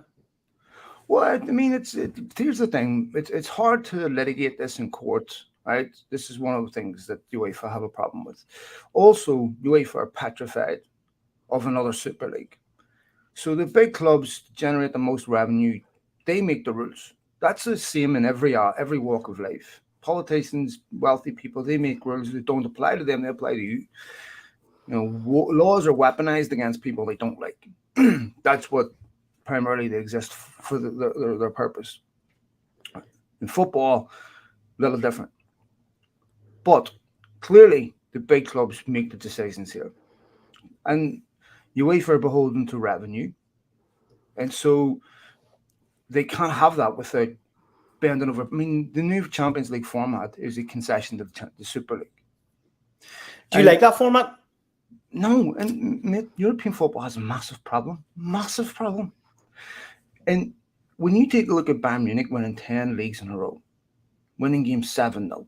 Well, I mean, here's the thing. It's hard to litigate this in court, right? This is one of the things that UEFA have a problem with. Also, UEFA are petrified of another Super League. So the big clubs generate the most revenue. They make the rules. That's the same in every walk of life. Politicians, wealthy people, they make rules that don't apply to them. They apply to you. Laws are weaponized against people they don't like. That's what primarily they exist for their purpose. In football, a little different. But clearly, the big clubs make the decisions here. And UEFA are beholden to revenue. And so they can't have that without bending over. I mean, the new Champions League format is a concession to the Super League. Do you like that format? No, and European football has a massive problem. Massive problem. And when you take a look at Bayern Munich winning 10 leagues in a row, winning games 7-0,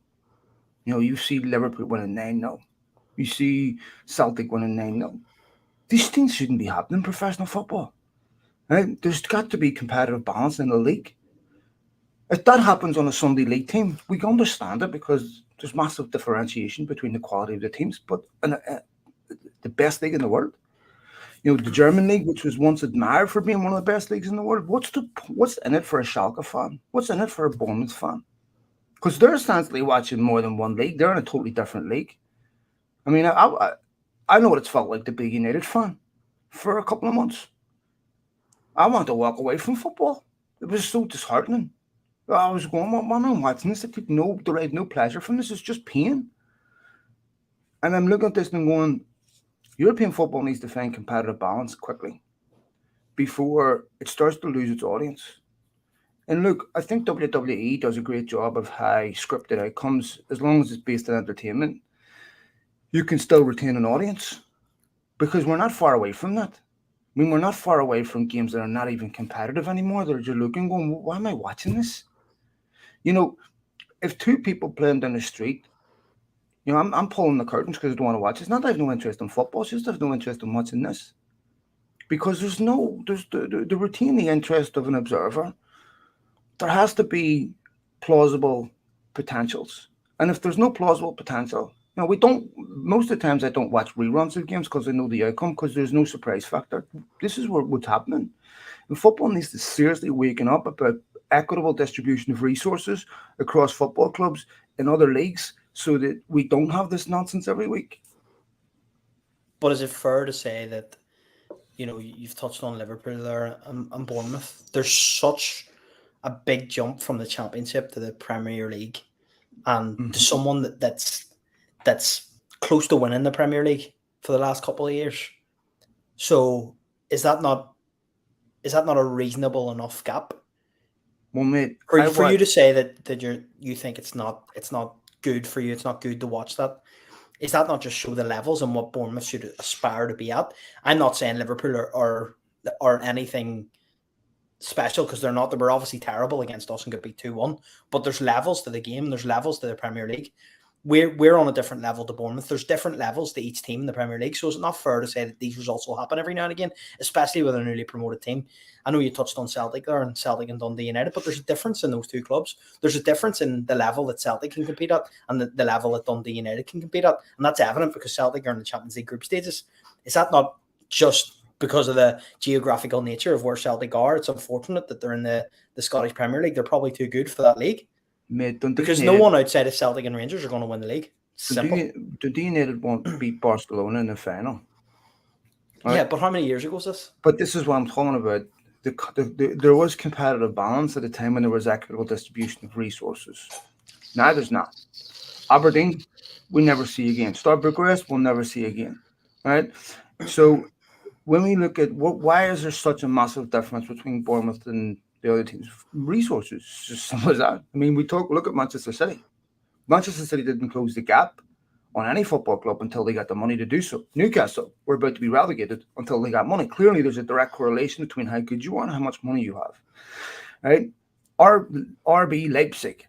you see Liverpool winning 9-0. You see Celtic winning 9-0. These things shouldn't be happening in professional football. Right? There's got to be competitive balance in the league. If that happens on a Sunday league team, we can understand it because there's massive differentiation between the quality of the teams. But the best league in the world, the German league, which was once admired for being one of the best leagues in the world, what's in it for a Schalke fan? What's in it for a Bournemouth fan? Because they're essentially watching more than one league. They're in a totally different league. I mean, I know what it's felt like to be a United fan for a couple of months. I wanted to walk away from football. It was so disheartening. I was going, why am I watching this? I could derive no pleasure from this. It's just pain. And I'm looking at this and going, European football needs to find competitive balance quickly before it starts to lose its audience. And look, I think WWE does a great job of high scripted outcomes. As long as it's based on entertainment, you can still retain an audience because we're not far away from that. I mean, we're not far away from games that are not even competitive anymore. They're just looking, going, why am I watching this? If two people playing down the street, I'm pulling the curtains because I don't want to watch. It's not that I have no interest in football. It's just I have no interest in watching this. Because there's to retain the interest of an observer, there has to be plausible potentials. And if there's no plausible potential, most of the times I don't watch reruns of games because I know the outcome because there's no surprise factor. This is what's happening. And football needs to seriously waken up about equitable distribution of resources across football clubs and other leagues so that we don't have this nonsense every week. But is it fair to say that, you've touched on Liverpool there and Bournemouth, there's such a big jump from the Championship to the Premier League and to someone that's close to winning the Premier League for the last couple of years. So is that not a reasonable enough gap? Well, mate, for you to say that you think it's not good for you, it's not good to watch that. is that not just show the levels and what Bournemouth should aspire to be at? I'm not saying Liverpool or anything special, because they're not. They were obviously terrible against us and got beat 2-1. But there's levels to the game. There's levels to the Premier League. We're on a different level to Bournemouth. There's different levels to each team in the Premier League. So it's not fair to say that these results will happen every now and again, especially with a newly promoted team. I know you touched on Celtic there and Celtic and Dundee United, but there's a difference in those two clubs. There's a difference in the level that Celtic can compete at and the level that Dundee United can compete at. And that's evident because Celtic are in the Champions League group stages. Is that not just because of the geographical nature of where Celtic are? It's unfortunate that they're in the Scottish Premier League. They're probably too good for that league. Mate, because no one outside of Celtic and Rangers are going to win the league. Dundee United won't beat Barcelona in the final. Right? Yeah, but how many years ago was this? But this is what I'm talking about. There was competitive balance at a time when there was equitable distribution of resources. Now there's not. Aberdeen, we never see again. Star Bucharest, we'll never see again. Right? So when we look at why is there such a massive difference between Bournemouth and the other teams? Resources, it's just simple as that. I mean, look at Manchester City. Manchester City didn't close the gap on any football club until they got the money to do so. Newcastle were about to be relegated until they got money. Clearly, there's a direct correlation between how good you are and how much money you have. Right? RB Leipzig,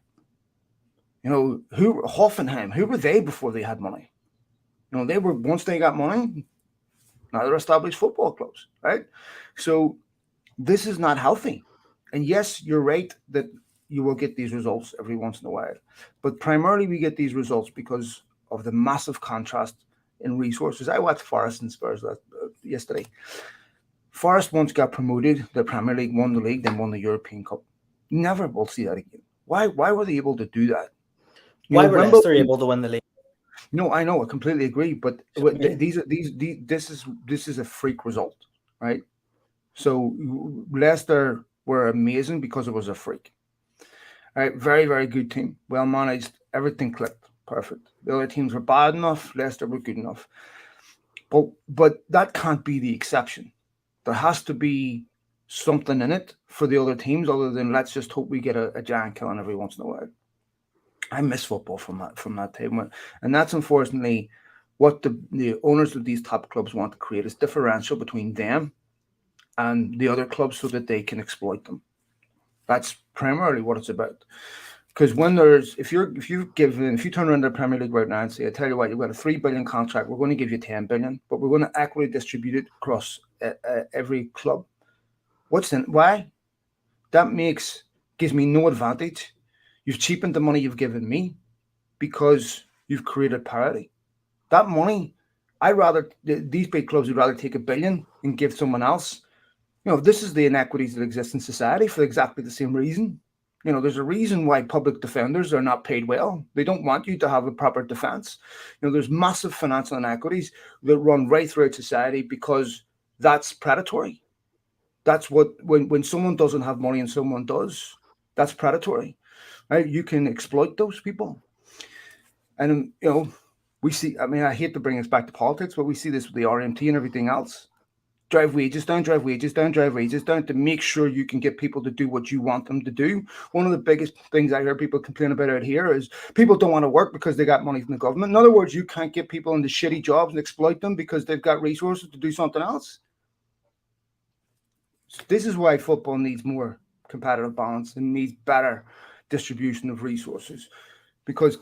Hoffenheim, who were they before they had money? They were, once they got money, now they're established football clubs, right? So this is not healthy. And yes, you're right that you will get these results every once in a while. But primarily we get these results because of the massive contrast in resources. I watched Forest and Spurs yesterday. Forest once got promoted, the Premier League, won the league, then won the European Cup. Never will see that again. Why were they able to do that? Why were Leicester able to win the league? No, I know, I completely agree. But this is a freak result, right? So Leicester were amazing because it was a freak. All right, very, very good team, well managed, everything clicked, perfect. The other teams were bad enough, Leicester were good enough. But that can't be the exception. There has to be something in it for the other teams other than let's just hope we get a giant killing every once in a while. I miss football from that time. And that's unfortunately what the owners of these top clubs want to create, is differential between them and the other clubs so that they can exploit them. That's primarily what it's about. Because if you turn around the Premier League right now and say, I tell you what, you've got a $3 billion contract, we're going to give you $10 billion, but we're going to equally distribute it across every club. Why? That gives me no advantage. You've cheapened the money you've given me because you've created parity. That money, these big clubs would rather take $1 billion and give someone else. This is the inequities that exist in society for exactly the same reason. There's a reason why public defenders are not paid well. They don't want you to have a proper defense. There's massive financial inequities that run right throughout society because that's predatory. That's when someone doesn't have money and someone does, that's predatory. Right? You can exploit those people. And, we see, I hate to bring us back to politics, but we see this with the RMT and everything else. Drive wages down to make sure you can get people to do what you want them to do. One of the biggest things I hear people complain about out here is people don't want to work because they got money from the government. In other words, you can't get people into shitty jobs and exploit them because they've got resources to do something else. So this is why football needs more competitive balance and needs better distribution of resources, because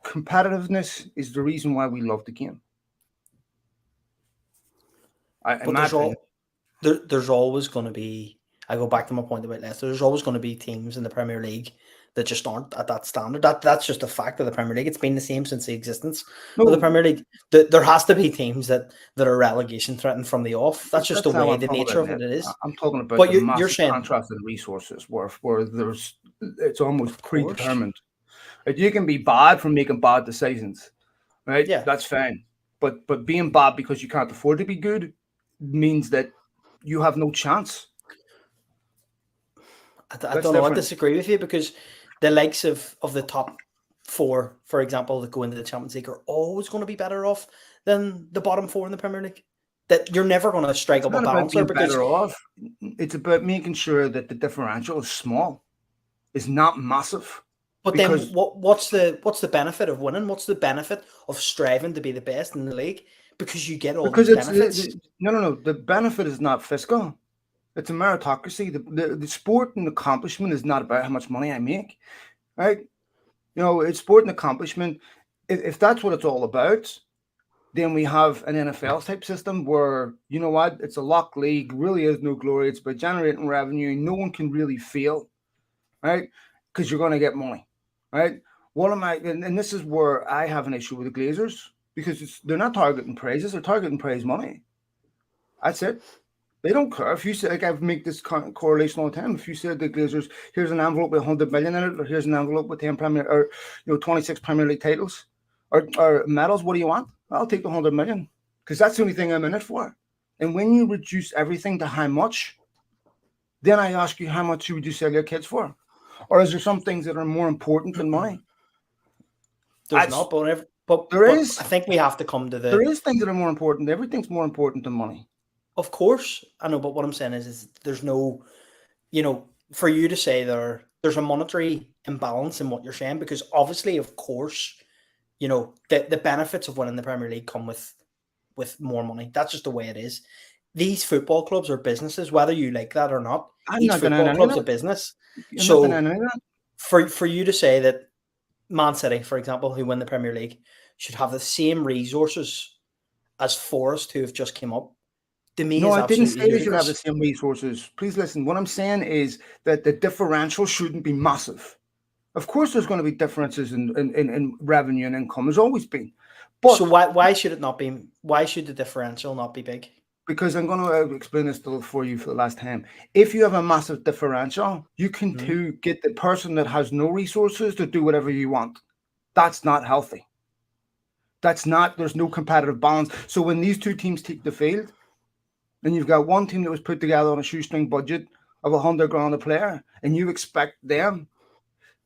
competitiveness is the reason why we love the game. There's always going to be, I go back to my point about Leicester, there's always going to be teams in the Premier League that just aren't at that standard. That's just a fact of the Premier League. It's been the same since the existence of the Premier League. There has to be teams that are relegation threatened from the off. That's just the way, the nature of it is. I'm talking about the massive contrast in resources where it's almost predetermined. You can be bad for making bad decisions, right? Yeah, that's fine. But being bad because you can't afford to be good means that you have no chance. I don't know. I disagree with you because the likes of the top four, for example, that go into the Champions League are always going to be better off than the bottom four in the Premier League. That you're never going to strike up a balance there because better off. It's about making sure that the differential is small, is not massive. But then because what's the benefit of winning? What's the benefit of striving to be the best in the league? Because you get all these it's benefits. no. The benefit is not fiscal. It's a meritocracy. The sport and accomplishment is not about how much money I make, right? It's sport and accomplishment. If that's what it's all about, then we have an NFL type system where, you know what, it's a lock league, really is no glory. It's about generating revenue. No one can really fail, right? Because you're going to get money, right? What am I? And this is where I have an issue with the Glazers because they're not targeting praises, they're targeting prize money. That's it. They don't care if you say, like I make this correlation all the time. If you said the Glazers, here's an envelope with 100 million in it, or here's an envelope with 10 Premier or 26 Premier League titles or medals, what do you want? I'll take the 100 million because that's the only thing I'm in it for. And when you reduce everything to how much, then I ask you, how much would you sell your kids for? Or is there some things that are more important than money? There's not, but there is. I think we have to come to there is things that are more important. Everything's more important than money. Of course, I know, but what I'm saying is there's no, for you to say there's a monetary imbalance in what you're saying, because obviously, of course, the benefits of winning the Premier League come with more money. That's just the way it is. These football clubs are businesses, whether you like that or not. Each football club's a business. So for you to say that Man City, for example, who win the Premier League, should have the same resources as Forest, who have just come up, to me, no, I didn't say ludicrous. They should have the same resources. Please listen. What I'm saying is that the differential shouldn't be massive. Of course, there's going to be differences in revenue and income. There's always been. But so why should it not be? Why should the differential not be big? Because I'm going to explain this for you for the last time. If you have a massive differential, you can too get the person that has no resources to do whatever you want. That's not healthy. There's no competitive balance. So when these two teams take the field, and you've got one team that was put together on a shoestring budget of $100,000 a player, and you expect them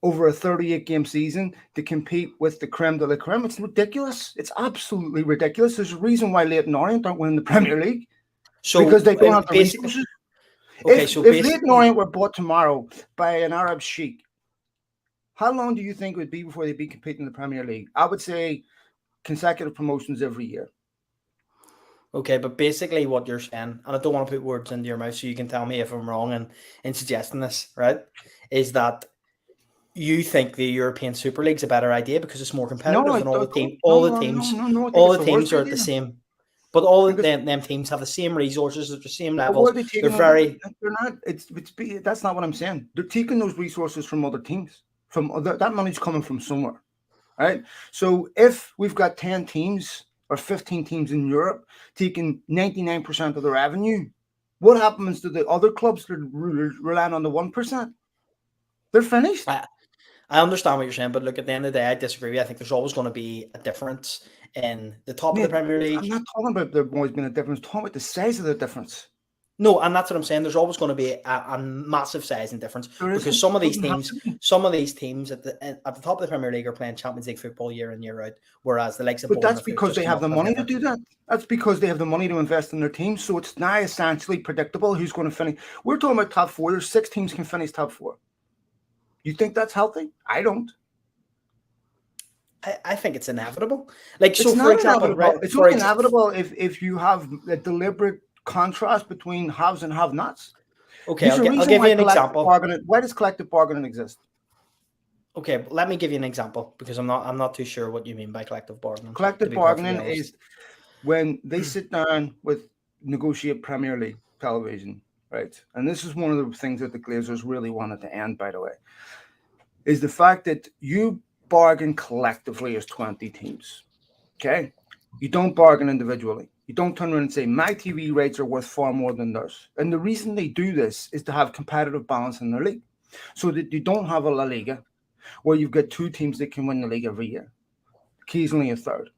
over a 38-game season to compete with the creme de la creme, it's ridiculous. It's absolutely ridiculous. There's a reason why Leighton Orient aren't winning the Premier League. Because they don't have the resources. Okay, if Leighton Orient were bought tomorrow by an Arab sheik, how long do you think it would be before they'd be competing in the Premier League? I would say consecutive promotions every year. Okay, but basically what you're saying, and I don't want to put words into your mouth, so you can tell me if I'm wrong in suggesting this, right, is that you think the European Super League's a better idea because it's more competitive and all the teams are at the same. But all of them teams have the same resources at the same levels. They're not. That's not what I'm saying. They're taking those resources from other teams. That money's coming from somewhere, right? So if we've got 10 teams or 15 teams in Europe taking 99% of the revenue, what happens to the other clubs that relying on the 1%? They're finished. I understand what you're saying, but look, at the end of the day, I disagree. I think there's always going to be a difference in the top of the Premier League. I'm not talking about there always being a difference. I'm talking about the size of the difference. No, and that's what I'm saying. There's always going to be a massive size and difference because some of these teams at the top of the Premier League are playing Champions League football year in year out, whereas the likes of. But that's because they have the money to do that. That's because they have the money to invest in their team. So it's now essentially predictable who's going to finish. We're talking about top four. There's 6 teams can finish top 4. You think that's healthy? I don't. I think it's inevitable. Like, it's so, for example, right? It's not inevitable if you have a deliberate contrast between haves and have-nots. Okay, I'll give you an example. Why does collective bargaining exist? Okay, but let me give you an example because I'm not too sure what you mean by collective bargaining. Collective bargaining is when they sit down with negotiate Premier League television, right? And this is one of the things that the Glazers really wanted to end, by the way, is the fact that you bargain collectively as 20 teams. Okay? You don't bargain individually. You don't turn around and say, my TV rates are worth far more than theirs. And the reason they do this is to have competitive balance in their league. So that you don't have a La Liga where you've got 2 teams that can win the league every year. Occasionally a third.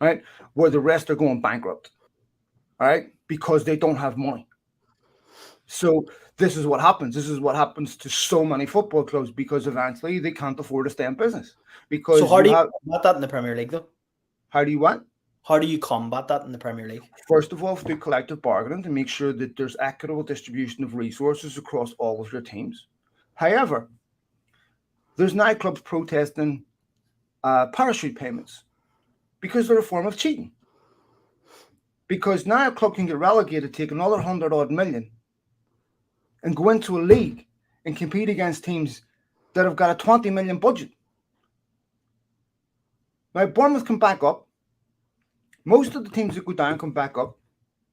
Right? Where the rest are going bankrupt. Right? Because they don't have money. So this is what happens. This is what happens to so many football clubs because eventually they can't afford to stay in business. Because so how do you combat that in the Premier League, though? How do you what? How do you combat that in the Premier League? First of all, through collective bargaining to make sure that there's equitable distribution of resources across all of your teams. However, There's now clubs protesting parachute payments because they're a form of cheating. Because now a club can get relegated, take another 100-odd million, and go into a league and compete against teams that have got a 20 million budget. Now, Bournemouth come back up. Most of the teams that go down come back up.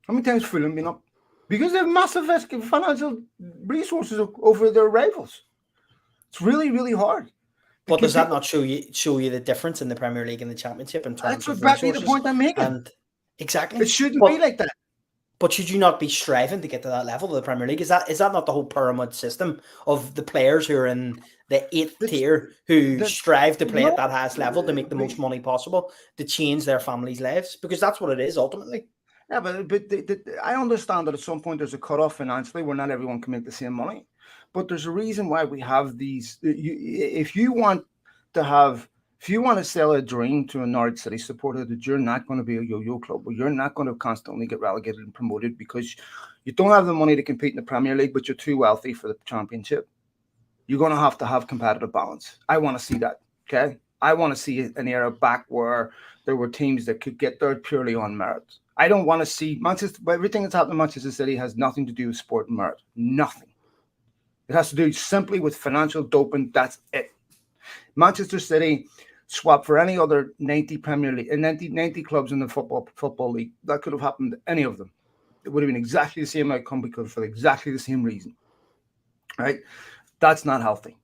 How many times Fulham been up? Because they have massive financial resources over their rivals. It's really, really hard. But does that not show you the difference in the Premier League and the Championship in terms of exactly resources? The point I'm making. And exactly, it shouldn't be like that. But should you not be striving to get to that level of the Premier League? Is that not the whole pyramid system of the players who are in the 8th tier who strive to play at that highest level to make the most money possible to change their families' lives? Because that's what it is ultimately. Yeah, but I understand that at some point there's a cutoff financially where not everyone can make the same money. But there's a reason why we have these. If you want to sell a dream to a Norwich City supporter that you're not going to be a yo-yo club, or you're not going to constantly get relegated and promoted because you don't have the money to compete in the Premier League, but you're too wealthy for the Championship, you're going to have competitive balance. I want to see that, okay? I want to see an era back where there were teams that could get there purely on merit. I don't want to see everything that's happened in Manchester City has nothing to do with sport and merit. Nothing. It has to do simply with financial doping. That's it. Manchester City swap for any other 90 Premier League and 90 clubs in the football league. That could have happened to any of them. It would have been exactly the same outcome because for exactly the same reason. Right? That's not healthy.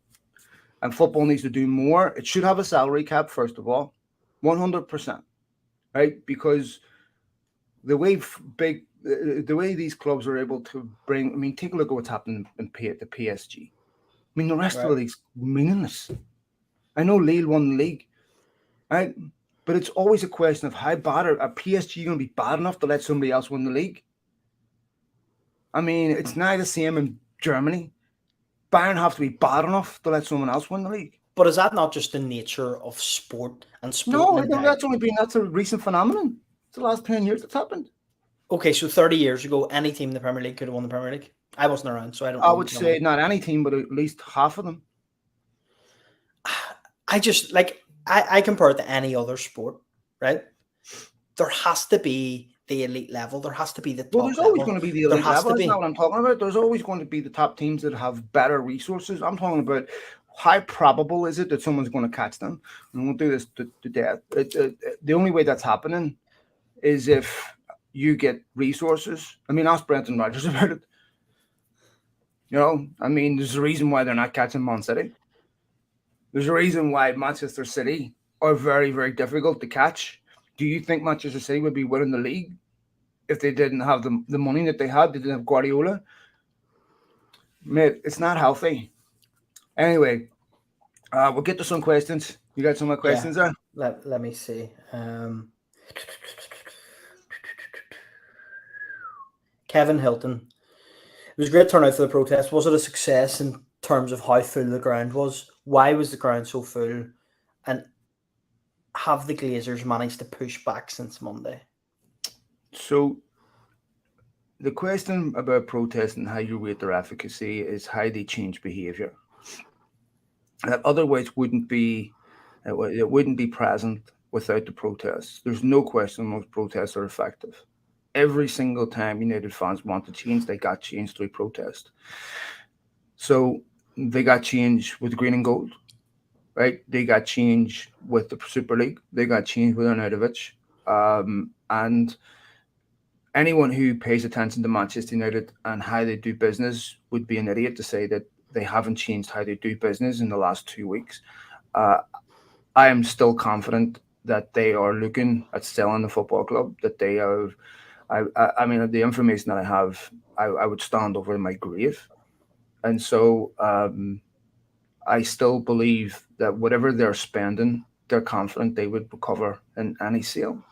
And football needs to do more. It should have a salary cap, first of all. 100%. Right? Because the way these clubs are able to bring, I mean, take a look at what's happening in the PSG. I mean, the rest of the league's meaningless. I know Lille won the league, right? But it's always a question of how bad are PSG going to be bad enough to let somebody else win the league? I mean, it's now the same in Germany. Bayern have to be bad enough to let someone else win the league. But is that not just the nature of sport and sport? No, I think that's a recent phenomenon. It's the last 10 years that's happened. Okay, so 30 years ago, any team in the Premier League could have won the Premier League. I wasn't around, so I don't know. I would say not any team, but at least half of them. I compare it to any other sport, right? There has to be the elite level. There has to be the top level. There's always going to be the elite level. That's not what I'm talking about. There's always going to be the top teams that have better resources. I'm talking about how probable is it that someone's going to catch them? And we'll do this to death. The only way that's happening is if you get resources. I mean, ask Brendan Rodgers about it. You know, I mean, there's a reason why they're not catching Man City. There's a reason why Manchester City are very, very difficult to catch. Do you think Manchester City would be winning the league if they didn't have the money that they had? They didn't have Guardiola? Mate, it's not healthy. Anyway, we'll get to some questions. You got some more questions there? Let me see. Kevin Hilton. It was a great turnout for the protest. Was it a success in terms of how full the ground was? Why was the ground so full? And have the Glazers managed to push back since Monday? So the question about protest and how you rate their efficacy is how they change behaviour. That otherwise wouldn't be present without the protests. There's no question most protests are effective. Every single time United fans want to change, they got changed through protest. So they got change with green and gold, right? They got change with the Super League. They got change with Arnautovic. And anyone who pays attention to Manchester United and how they do business would be an idiot to say that they haven't changed how they do business in the last 2 weeks. I am still confident that they are looking at selling the football club, that they have. I mean, the information that I have, I would stand over my grave. And so I still believe that whatever they're spending, they're confident they would recover in any sale.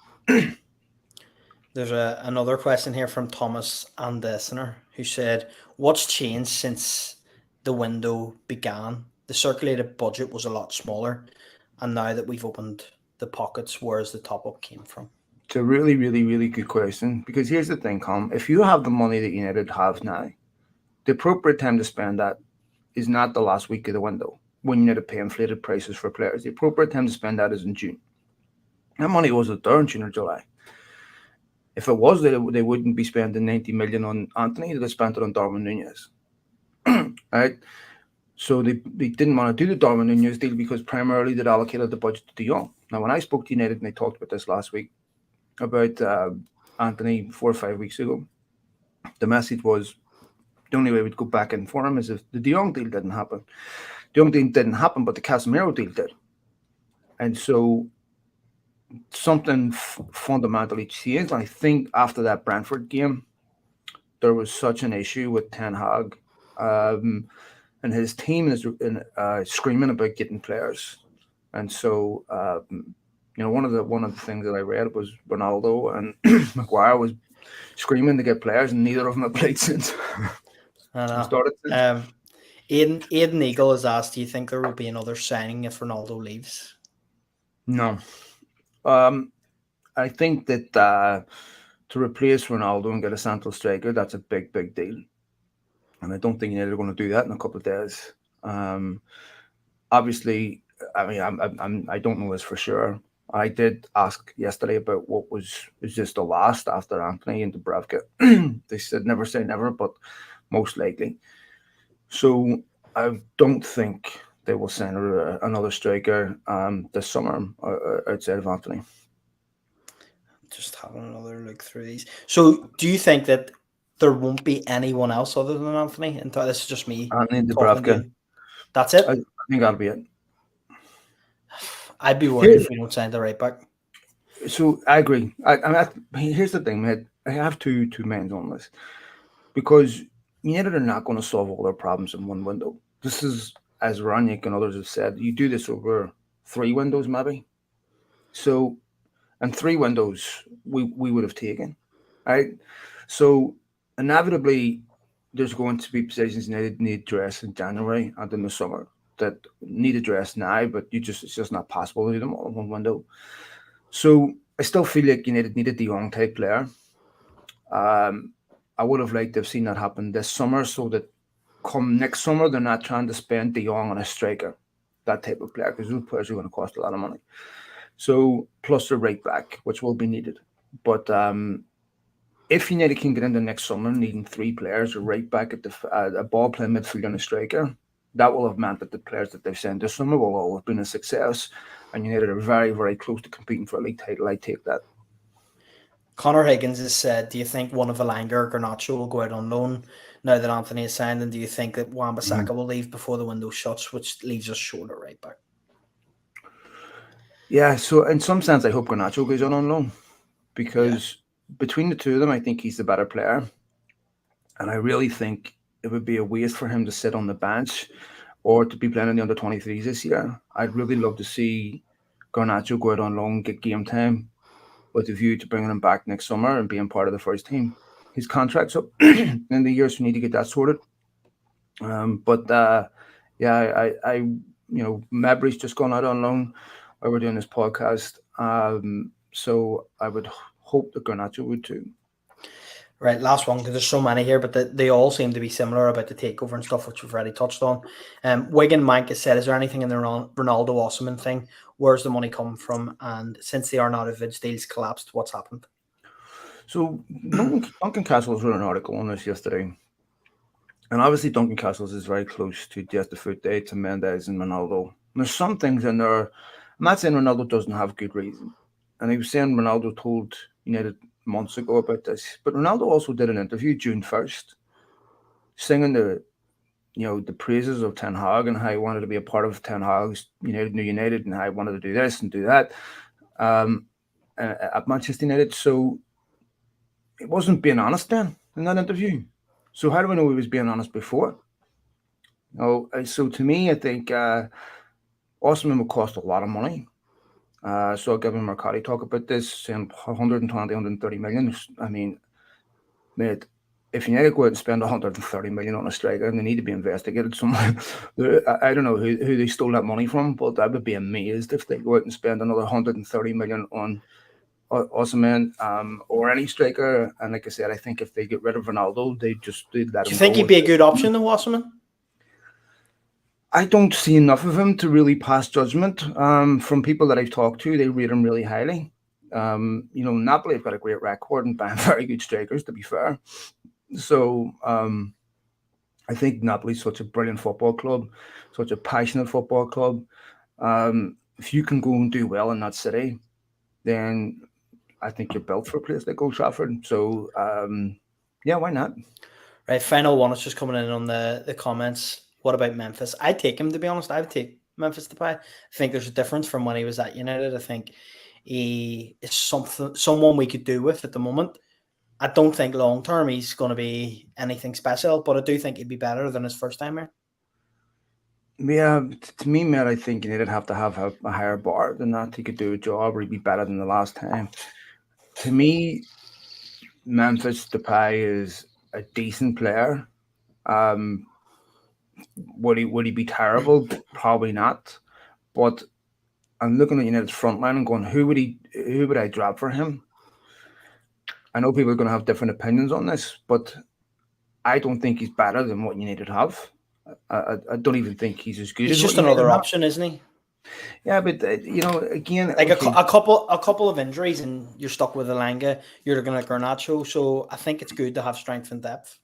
There's another question here from Thomas Andesner, who said, what's changed since the window began? The circulated budget was a lot smaller, and now that we've opened the pockets, where's the top-up came from? It's a really, really, really good question, because here's the thing, Colm. If you have the money that United have now, the appropriate time to spend that is not the last week of the window. when you need to pay inflated prices for players. The appropriate time to spend that is in June. That money wasn't there in June or July. If it was, they wouldn't be spending 90 million on Antony. They'd have spent it on Darwin Nunez. Right? So they didn't want to do the Darwin Nunez deal because primarily they'd allocated the budget to De Jong. Now, when I spoke to United and they talked about this last week about Antony 4 or 5 weeks ago, the message was the only way we'd go back in for him is if the De Jong deal didn't happen. The Jong deal didn't happen, but the Casemiro deal did. And so something fundamentally changed. And I think after that Brentford game, there was such an issue with Ten Hag and his team is screaming about getting players. And so, one of the things that I read was Ronaldo and Maguire was screaming to get players, and neither of them have played since. I know. Aiden Eagle has asked, do you think there will be another signing if Ronaldo leaves? No. I think that to replace Ronaldo and get a central striker, that's a big, big deal. And I don't think United are going to do that in a couple of days. Obviously, I mean, I don't know this for sure. I did ask yesterday about is this the last after Antony and Dubravka? They said never say never, but most likely. So I don't think they will sign another striker this summer outside of Antony. Just having another look through these. So do you think that there won't be anyone else other than Antony? And this is just me. Antony and Dubravka. That's it? I think that'll be it. I'd be worried if we don't sign the right back. So I agree. Here's the thing, mate. I have two minds on this. Because United are not going to solve all their problems in one window. This is, as Ranić and others have said, you do this over 3 windows maybe. So, and 3 windows we would have taken, right? So inevitably, there's going to be positions United need address in January and in the summer that need address now, but it's just not possible to do them all in one window. So I still feel like United need a De Jong type player. I would have liked to have seen that happen this summer so that come next summer, they're not trying to spend De Jong on a striker, that type of player, because those players are going to cost a lot of money. So, plus the right back, which will be needed. But if United can get into next summer needing 3 players, a right back at a ball playing midfielder and a striker, that will have meant that the players that they've sent this summer will all have been a success. And United are very, very close to competing for a league title. I take that. Connor Higgins has said, do you think one of Elanga or Garnacho will go out on loan now that Antony is signed? And do you think that Wan-Bissaka will leave before the window shuts, which leaves us short at right back? Yeah, so in some sense, I hope Garnacho goes out on loan because between the two of them, I think he's the better player. And I really think it would be a waste for him to sit on the bench or to be playing in the under-23s this year. I'd really love to see Garnacho go out on loan, get game time, with a view to bringing him back next summer and being part of the first team. His contract's up in the year, so we need to get that sorted. Mabry's just gone out on loan while we're doing this podcast. So I would hope that Garnacho would too. Right, last one, because there's so many here, but they all seem to be similar about the takeover and stuff, which we've already touched on. Wigan Mike has said, is there anything in the Ronaldo Osimhen thing? Where's the money come from? And since the Arnautovic deals collapsed, what's happened? So Duncan Castles wrote an article on this yesterday. And obviously Duncan Castles is very close to Diaz-Fute, to Mendes and Ronaldo. And there's some things in there. I'm not saying Ronaldo doesn't have good reason. And he was saying Ronaldo told United months ago about this. But Ronaldo also did an interview June 1st, singing the praises of Ten Hag and how he wanted to be a part of Ten Hag's United and how he wanted to do this and do that at Manchester United. So it wasn't being honest then in that interview. So how do we know he was being honest before? So to me, I think Osimhen would cost a lot of money. So I'll give him Mercati talk about this, saying 120, 130 million. I mean, mate, if United go out and spend 130 million on a striker, they need to be investigated somewhere. I don't know who they stole that money from, but I would be amazed if they go out and spend another 130 million on Osimhen or any striker. And like I said, I think if they get rid of Ronaldo, they just let him go. Do you think he'd be a good option than Osimhen? I don't see enough of him to really pass judgment. From people that I've talked to, they rate him really highly. Napoli have got a great record and buying very good strikers, to be fair. So I think Napoli's such a brilliant football club, such a passionate football club. If you can go and do well in that city, then I think you're built for a place like Old Trafford. So yeah, why not? Right, final one is just coming in on the comments. What about Memphis? I'd take him, to be honest. I would take Memphis Depay. I think there's a difference from when he was at United. I think he is someone we could do with at the moment. I don't think long term he's going to be anything special, but I do think he'd be better than his first time here. Yeah, to me, mate, I think United'd have to have a higher bar than that. He could do a job or he'd be better than the last time. To me, Memphis Depay is a decent player. Would he be terrible? Probably not. But I'm looking at United's front line and going, who would I drop for him? I know people are going to have different opinions on this, but I don't think he's better than what United have. I don't even think he's as good He's as just what United another have. option, isn't he? Yeah, but again, Like okay. a couple of injuries and you're stuck with Elanga. You're looking at Garnacho, so I think it's good to have strength and depth.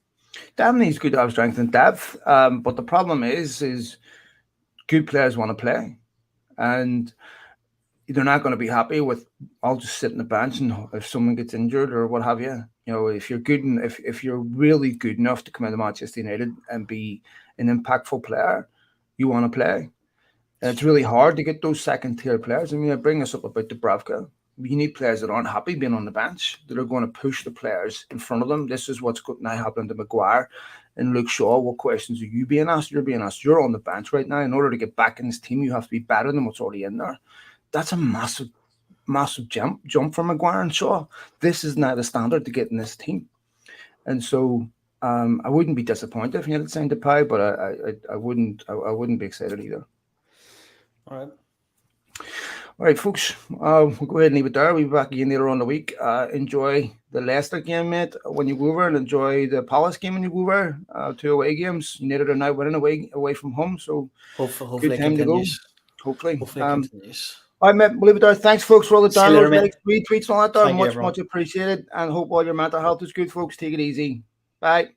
Definitely, it's good to have strength and depth. But the problem is good players want to play, and they're not going to be happy with I'll just sit in the bench and if someone gets injured or what have you. If you're good and if you're really good enough to come into Manchester United and be an impactful player, you want to play. And it's really hard to get those second tier players. I mean, I bring this up about Dubravka. You need players that aren't happy being on the bench, that are going to push the players in front of them. This is what's now happening to Maguire and Luke Shaw. What questions are you being asked? You're being asked. You're on the bench right now. In order to get back in this team, you have to be better than what's already in there. That's a massive, massive jump from Maguire and Shaw. This is now the standard to get in this team. And so I wouldn't be disappointed if you had signed Depay, but I wouldn't be excited either. All right. All right, folks, we'll go ahead and leave it there. We'll be back again later on the week. Enjoy the Leicester game, mate, when you go over, and enjoy the Palace game when you go over. 2 away games. United are now winning away from home, so hopefully good time it continues. to go. Hopefully it continues. All right, mate, we'll leave it there. Thanks, folks, for all the downloads, likes, retweets, and all that there. Thank you, Much appreciated, and hope all your mental health is good, folks. Take it easy. Bye.